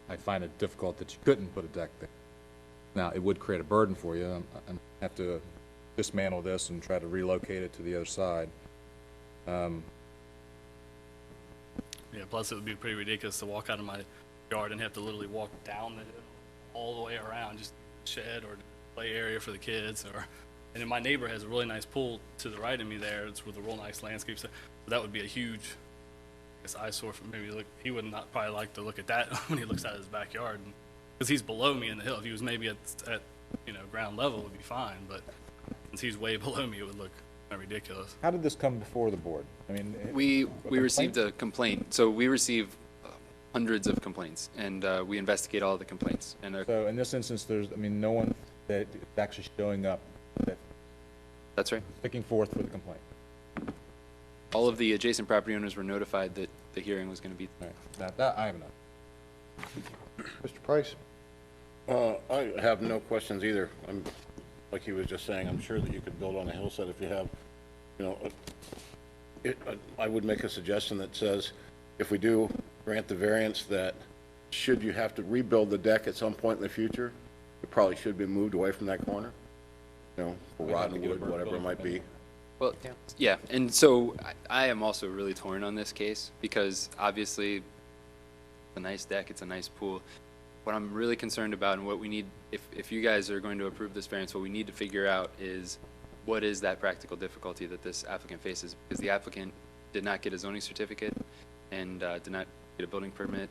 I find it difficult that you couldn't put a deck there. Now, it would create a burden for you. I have to dismantle this and try to relocate it to the other side. Yeah, plus it would be pretty ridiculous to walk out of my yard and have to literally walk down the hill all the way around, just shed or play area for the kids. And then my neighbor has a really nice pool to the right of me there. It's with a real nice landscape. So that would be a huge, I guess, eyesore for maybe look. He would not probably like to look at that when he looks at his backyard, because he's below me in the hill. If he was maybe at ground level, it would be fine. But since he's way below me, it would look kind of ridiculous. How did this come before the board? I mean, We received a complaint, so we receive hundreds of complaints, and we investigate all the complaints. And so in this instance, there's, no one that is actually showing up, that that's right. sticking forth for the complaint. All of the adjacent property owners were notified that the hearing was going to be. All right, that I have enough. Mr. Price? I have no questions either. Like he was just saying, I'm sure that you could build on a hillside if you have, I would make a suggestion that says, if we do grant the variance, that should you have to rebuild the deck at some point in the future, it probably should be moved away from that corner, for rotten wood, whatever it might be. Well, yeah, and so I am also really torn on this case, because obviously it's a nice deck, it's a nice pool. What I'm really concerned about, and what we need, if you guys are going to approve this variance, what we need to figure out is what is that practical difficulty that this applicant faces, because the applicant did not get a zoning certificate and did not get a building permit,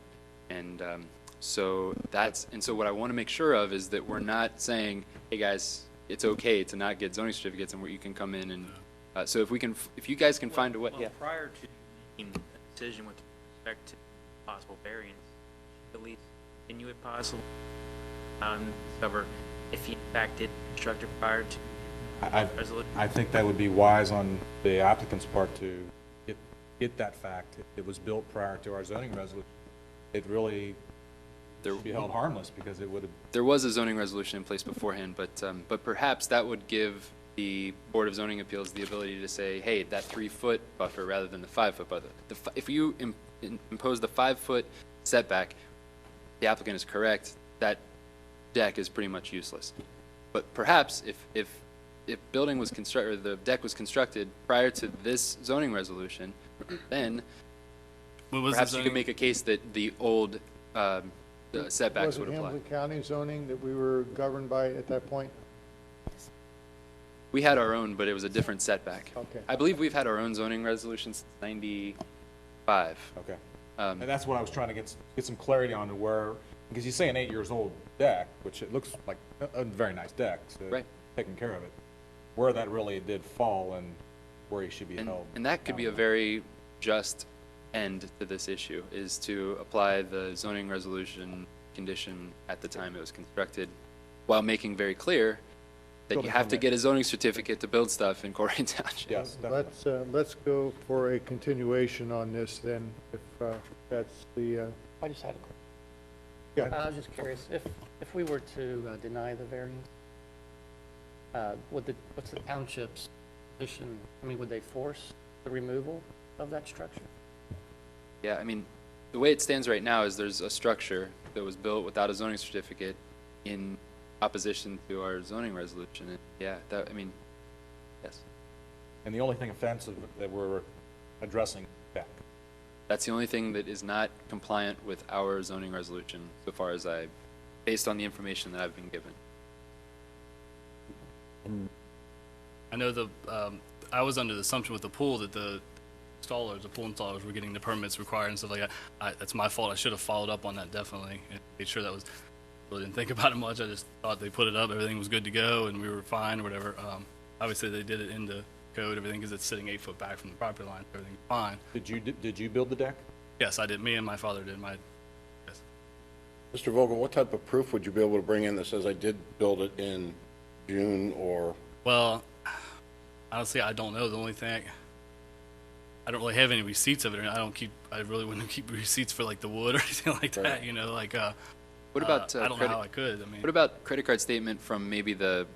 and so what I want to make sure of is that we're not saying, hey guys, it's okay to not get zoning certificates and where you can come in and so if you guys can find a way. Well, prior to making a decision with respect to possible variance, at least continue it possible, discover if he in fact did construct it prior to resolution. I think that would be wise on the applicant's part to get that fact. It was built prior to our zoning resolution. It really should be held harmless, because it would have. There was a zoning resolution in place beforehand, but perhaps that would give the Board of Zoning Appeals the ability to say, hey, that 3 foot buffer rather than the 5 foot buffer. If you impose the 5 foot setback, the applicant is correct, that deck is pretty much useless. But perhaps if building was constructed, or the deck was constructed prior to this zoning resolution, then perhaps you could make a case that the old setbacks would apply. Was it Hamilton County zoning that we were governed by at that point? We had our own, but it was a different setback. Okay. I believe we've had our own zoning resolution since '95. Okay. And that's what I was trying to get some clarity on, where, because you say an 8 years old deck, which it looks like a very nice deck, so Right. taking care of it, where that really did fall and where he should be held. And that could be a very just end to this issue, is to apply the zoning resolution condition at the time it was constructed, while making very clear that you have to get a zoning certificate to build stuff in Colerain Township. Yes, definitely. Let's go for a continuation on this then, if that's the, I just had a Yeah. I was just curious, if we were to deny the variance, what's the township's position? I mean, would they force the removal of that structure? Yeah, I mean, the way it stands right now is there's a structure that was built without a zoning certificate in opposition to our zoning resolution. And yeah, that, I mean, yes. And the only thing offensive that we're addressing, deck. That's the only thing that is not compliant with our zoning resolution, so far as based on the information that I've been given. I know I was under the assumption with the pool that the pool installers were getting the permits required and stuff like that. That's my fault. I should have followed up on that definitely and made sure that was, really didn't think about it much. I just thought they put it up, everything was good to go and we were fine or whatever. Obviously they did it into code, everything, because it's sitting 8 foot back from the property line, everything's fine. Did you build the deck? Yes, I did. Me and my father did. Yes. Mr. Vogel, what type of proof would you be able to bring in that says I did build it in June or? Well, honestly, I don't know. The only thing, I don't really have any receipts of it. I really wouldn't keep receipts for like the wood or anything like that, Right. you know, like, What about I don't know how I could. I mean, what about credit card statement from maybe the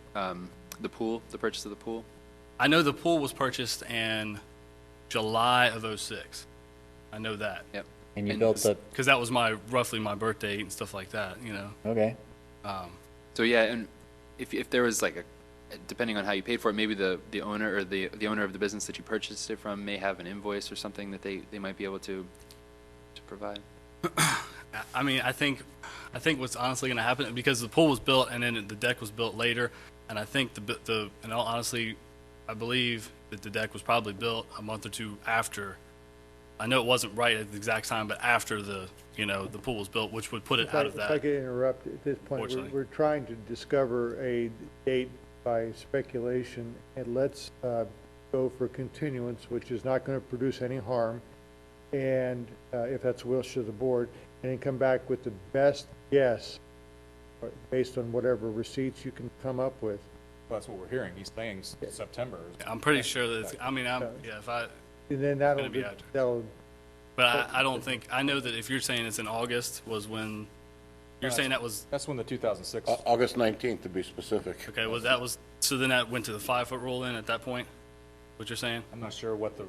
pool, the purchase of the pool? I know the pool was purchased in July of '06. I know that. Yep. And you built the, Because that was roughly my birth date and stuff like that, you know. okay. So yeah, and if there was like depending on how you paid for it, maybe the owner or the owner of the business that you purchased it from may have an invoice or something that they might be able to provide. I mean, I think what's honestly going to happen, because the pool was built and then the deck was built later, and I think and honestly, I believe that the deck was probably built a month or two after. I know it wasn't right at the exact time, but after the pool was built, which would put it out of If I that. could interrupt at this point, Fortunately. we're trying to discover a date by speculation, and let's go for continuance, which is not going to produce any harm, and if that's the wish of the board, and then come back with the best guess based on whatever receipts you can come up with. Well, that's what we're hearing. He's saying September. I'm pretty sure that if I, And then gonna be after. that'll, but I don't think, I know that if you're saying it's in August was when, you're saying that was, That's when the 2006. August 19th to be specific. okay, so then that went to the 5-foot rule then at that point, what you're saying? I'm not sure what the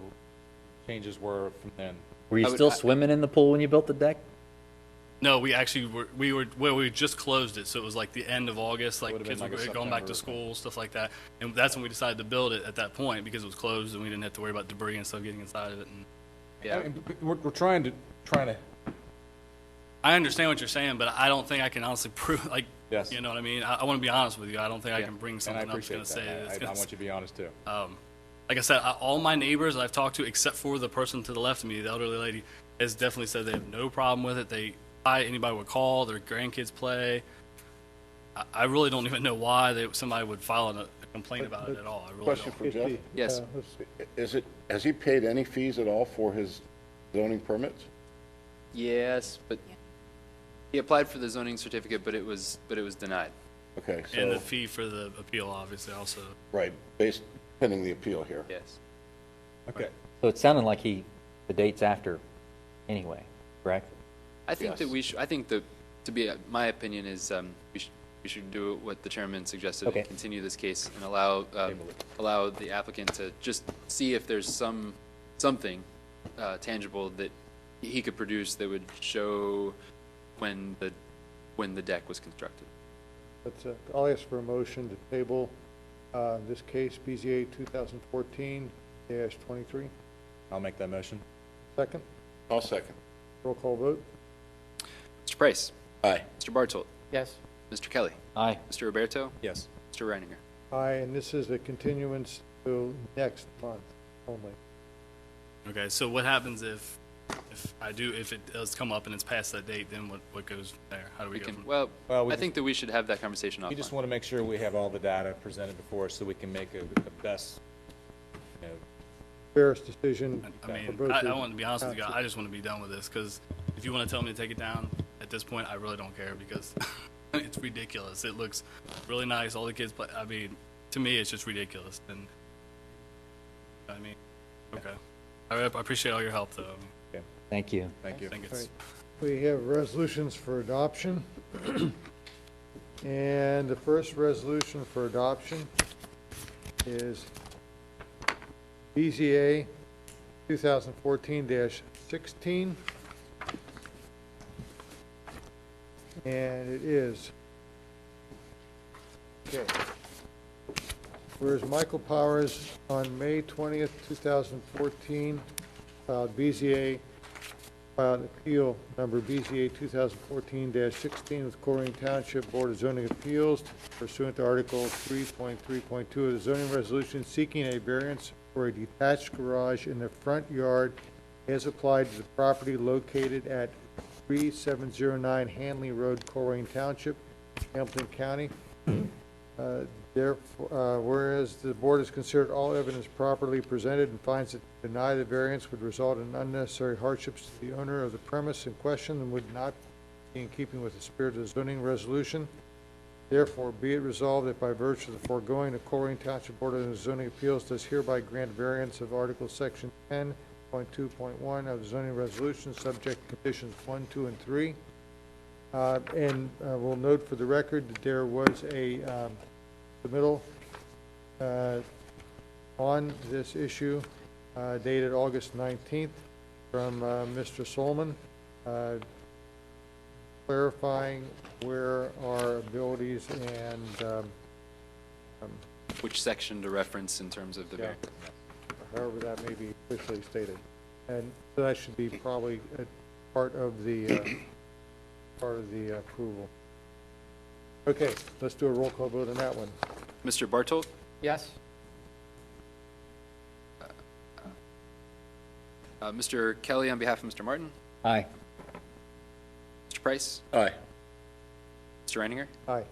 changes were from then. Were you still swimming in the pool when you built the deck? No, we actually we just closed it, so it was like the end of August, like Would've been kids like a were going back to September school, stuff like that. And that's when we decided to build it at that point because it was closed and we didn't have to worry about debris and stuff getting inside of it. And Yeah. I mean, we're trying to. I understand what you're saying, but I don't think I can honestly prove, like, Yes. you know what I mean? I want to be honest with you. I don't think I Yeah. can bring And I something up that's appreciate going to say that. that's I gonna want you to be honest too. like I said, all my neighbors that I've talked to, except for the person to the left of me, the elderly lady, has definitely said they have no problem with it. Anybody would call, their grandkids play. I really don't even know why somebody would file a complaint about it at all. I really Question don't. for Jeff. Yes. Has he paid any fees at all for his zoning permits? Yes, but he applied for the zoning certificate, but it was denied. Okay, And the so, fee for the appeal, obviously, also. right, pending the appeal here. Yes. Okay. So it sounded like the date's after anyway, correct? I think that Yes. I think that, my opinion is, we should do what the chairman suggested, Okay. and continue this case and allow the applicant to just see if there's something tangible that he could produce that would show when the deck was constructed. I'll ask for a motion to table this case, BZA 2014-23. I'll make that motion. Second, I'll second. roll call vote. Mr. Price, Aye. Mr. Bartold, Yes. Mr. Kelly, Aye. Mr. Roberto, Yes. Mr. Reininger. Aye, and this is a continuance to next month only. Okay, so what happens if it does come up and it's past that date, then what goes there? How do we We go can, from? well, Well, I think that we should have that conversation We just offline. want to make sure we have all the data presented before us so we can make the best, you know, Fairest decision I for mean, both I the want to be honest with you. township. I just want to be done with this because if you want to tell me to take it down at this point, I really don't care because it's ridiculous. It looks really nice. All the kids play. I mean, to me, it's just ridiculous. And I mean, okay. I appreciate all your help, though. Thank you. Thank you. I think All it's, right. We have resolutions for adoption. And the first resolution for adoption is BZA 2014-16. And it is, okay. Whereas Michael Powers on May 20th, 2014, filed BZA, filed appeal number BZA 2014-16 with Colerain Township Board of Zoning Appeals pursuant to Article 3.3.2 of the zoning resolution seeking a variance for a detached garage in the front yard as applied to the property located at 3709 Hanley Road, Colerain Township, Hamilton County. Therefore, whereas the board has considered all evidence properly presented and finds that to deny the variance would result in unnecessary hardships to the owner of the premise in question and would not be in keeping with the spirit of the zoning resolution. Therefore, be it resolved that by virtue of the foregoing, the Colerain Township Board of Zoning Appeals does hereby grant variance of Article Section 10.2.1 of the zoning resolution, subject to conditions 1, 2, and 3. We'll note for the record that there was a submittal on this issue dated August 19th from Mr. Solomon, clarifying where our abilities and Which section to reference in terms of the yeah, variance? however that may be officially stated. And so that should be probably a part of the approval. Okay, let's do a roll call vote on that one. Mr. Bartolt, Yes? Mr. Kelly on behalf of Mr. Martin, Aye. Mr. Price, Aye. Mr. Reininger, Aye.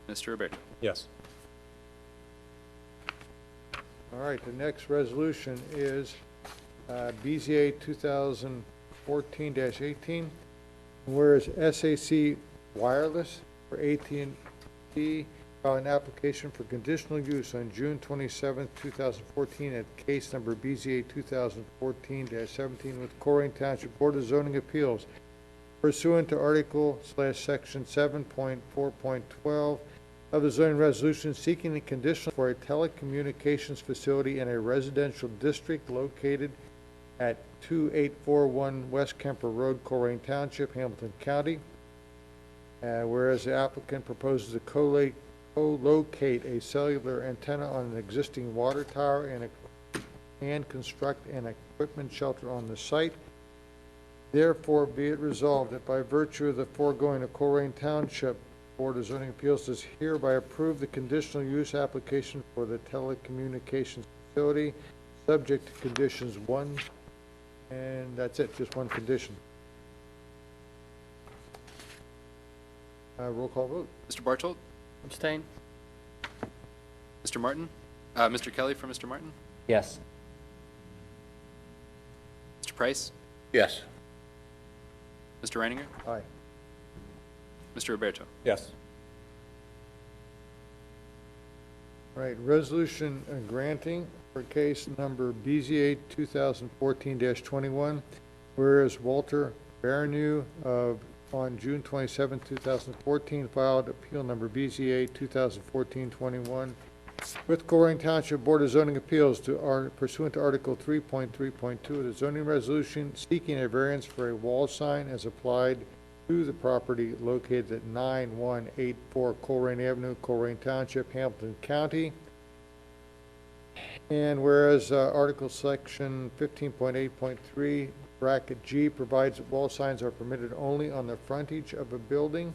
Mr. Roberto. Yes. All right, the next resolution is BZA 2014-18, whereas SAC Wireless for AT&T filed an application for conditional use on June 27, 2014 at case number BZA 2014-17 with Colerain Township Board of Zoning Appeals pursuant to Article/Section 7.4.12 of the zoning resolution seeking a conditional for a telecommunications facility in a residential district located at 2841 West Kemper Road, Colerain Township, Hamilton County. Whereas the applicant proposes to co-locate a cellular antenna on an existing water tower and construct an equipment shelter on the site. Therefore, be it resolved that by virtue of the foregoing, the Colerain Township Board of Zoning Appeals does hereby approve the conditional use application for the telecommunications facility, subject to conditions 1, and that's it, just one condition. Roll call vote. Mr. Bartolt, Abstain? Mr. Martin, Mr. Kelly for Mr. Martin, Yes. Mr. Price, Yes. Mr. Reininger, Aye. Mr. Roberto. Yes. All right, resolution granting for case number BZA 2014-21, whereas Walter Barrenew on June 27, 2014, filed appeal number BZA 2014-21 with Colerain Township Board of Zoning Appeals pursuant to Article 3.3.2 of the zoning resolution seeking a variance for a wall sign as applied to the property located at 9184 Colerain Avenue, Colerain Township, Hamilton County. And whereas Article Section 15.8.3 bracket G provides that wall signs are permitted only on the frontage of a building.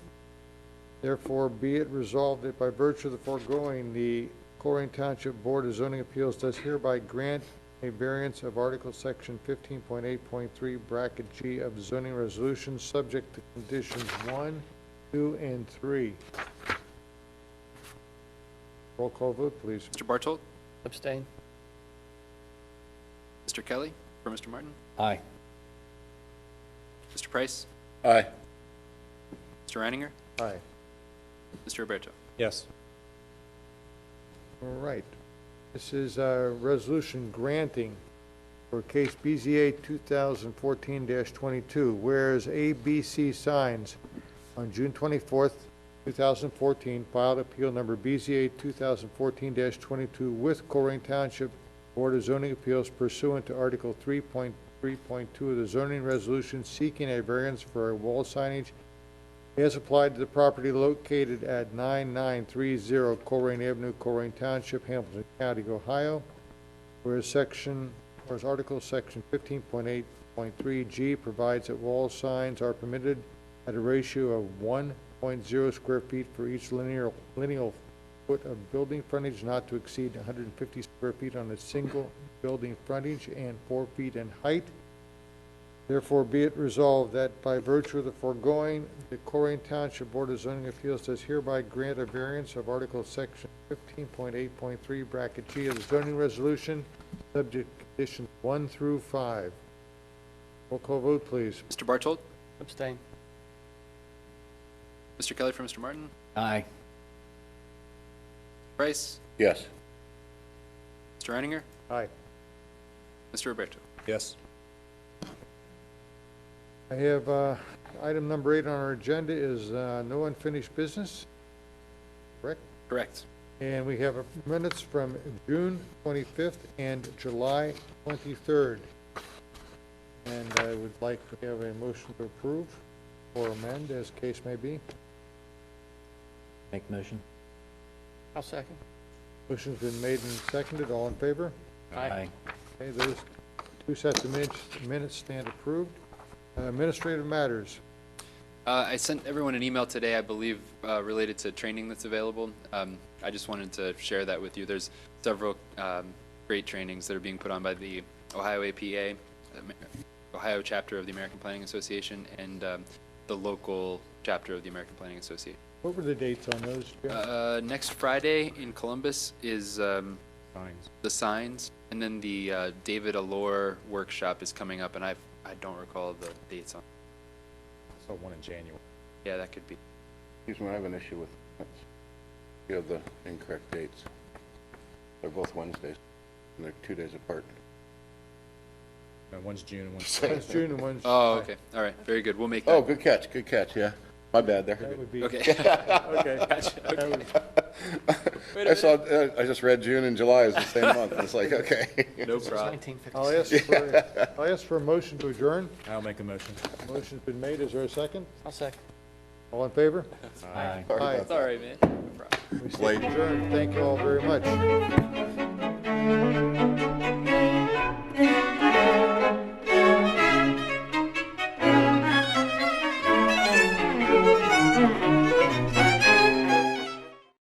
Therefore, be it resolved that by virtue of the foregoing, the Colerain Township Board of Zoning Appeals does hereby grant a variance of Article Section 15.8.3 bracket G of the zoning resolution, subject to conditions 1, 2, and 3. Roll call vote, please. Mr. Bartolt, Abstain? Mr. Kelly for Mr. Martin, Aye. Mr. Price, Aye. Mr. Reininger, Aye. Mr. Roberto. Yes. All right. This is a resolution granting for case BZA 2014-22, whereas ABC Signs on June 24th, 2014, filed appeal number BZA 2014-22 with Colerain Township Board of Zoning Appeals pursuant to Article 3.3.2 of the zoning resolution seeking a variance for a wall signage as applied to the property located at 9930 Colerain Avenue, Colerain Township, Hamilton County, Ohio, whereas Article Section 15.8.3G provides that wall signs are permitted at a ratio of 1.0 square feet for each lineal foot of building frontage, not to exceed 150 square feet on a single building frontage and 4 feet in height. Therefore, be it resolved that by virtue of the foregoing, the Colerain Township Board of Zoning Appeals does hereby grant a variance of Article Section 15.8.3 bracket G of the zoning resolution, subject to conditions 1 through 5. Roll call vote, please. Mr. Bartold? Abstain. Mr. Kelly for Mr. Martin? Aye. Price? Yes. Mr. Reininger? Aye. Mr. Roberto? Yes. I have, item number 8 on our agenda is, no unfinished business. Correct? Correct. And we have minutes from June 25th and July 23rd. And I would like to have a motion to approve or amend, as case may be. Make motion. I'll second. Motion's been made and seconded. All in favor? Aye. Okay, those two sets of minutes stand approved. Administrative matters. I sent everyone an email today, I believe, related to training that's available. I just wanted to share that with you. There's several great trainings that are being put on by the Ohio APA, Ohio chapter of the American Planning Association, and the local chapter of the American Planning Association. What were the dates on those, Jeff? Next Friday in Columbus is Signs. the signs, and then the David Allure workshop is coming up, and I don't recall the dates on. So one in January. Yeah, that could be. Excuse me, I have an issue with minutes. You have the incorrect dates. They're both Wednesdays, and they're 2 days apart. One's June and one's. One's June and one's Oh, July. okay. All right. Very good. We'll make that. Oh, good catch, yeah. My bad there. That would be, Okay. okay. That would- I just read June and July as the same month. It's like, okay. No problem. 1956. I'll ask for a motion to adjourn. I'll make a motion. Motion's been made. Is there a second? I'll second. All in favor? Aye. Sorry Aye. about It's all right, man. No problem. We stand adjourned. Thank you all very much.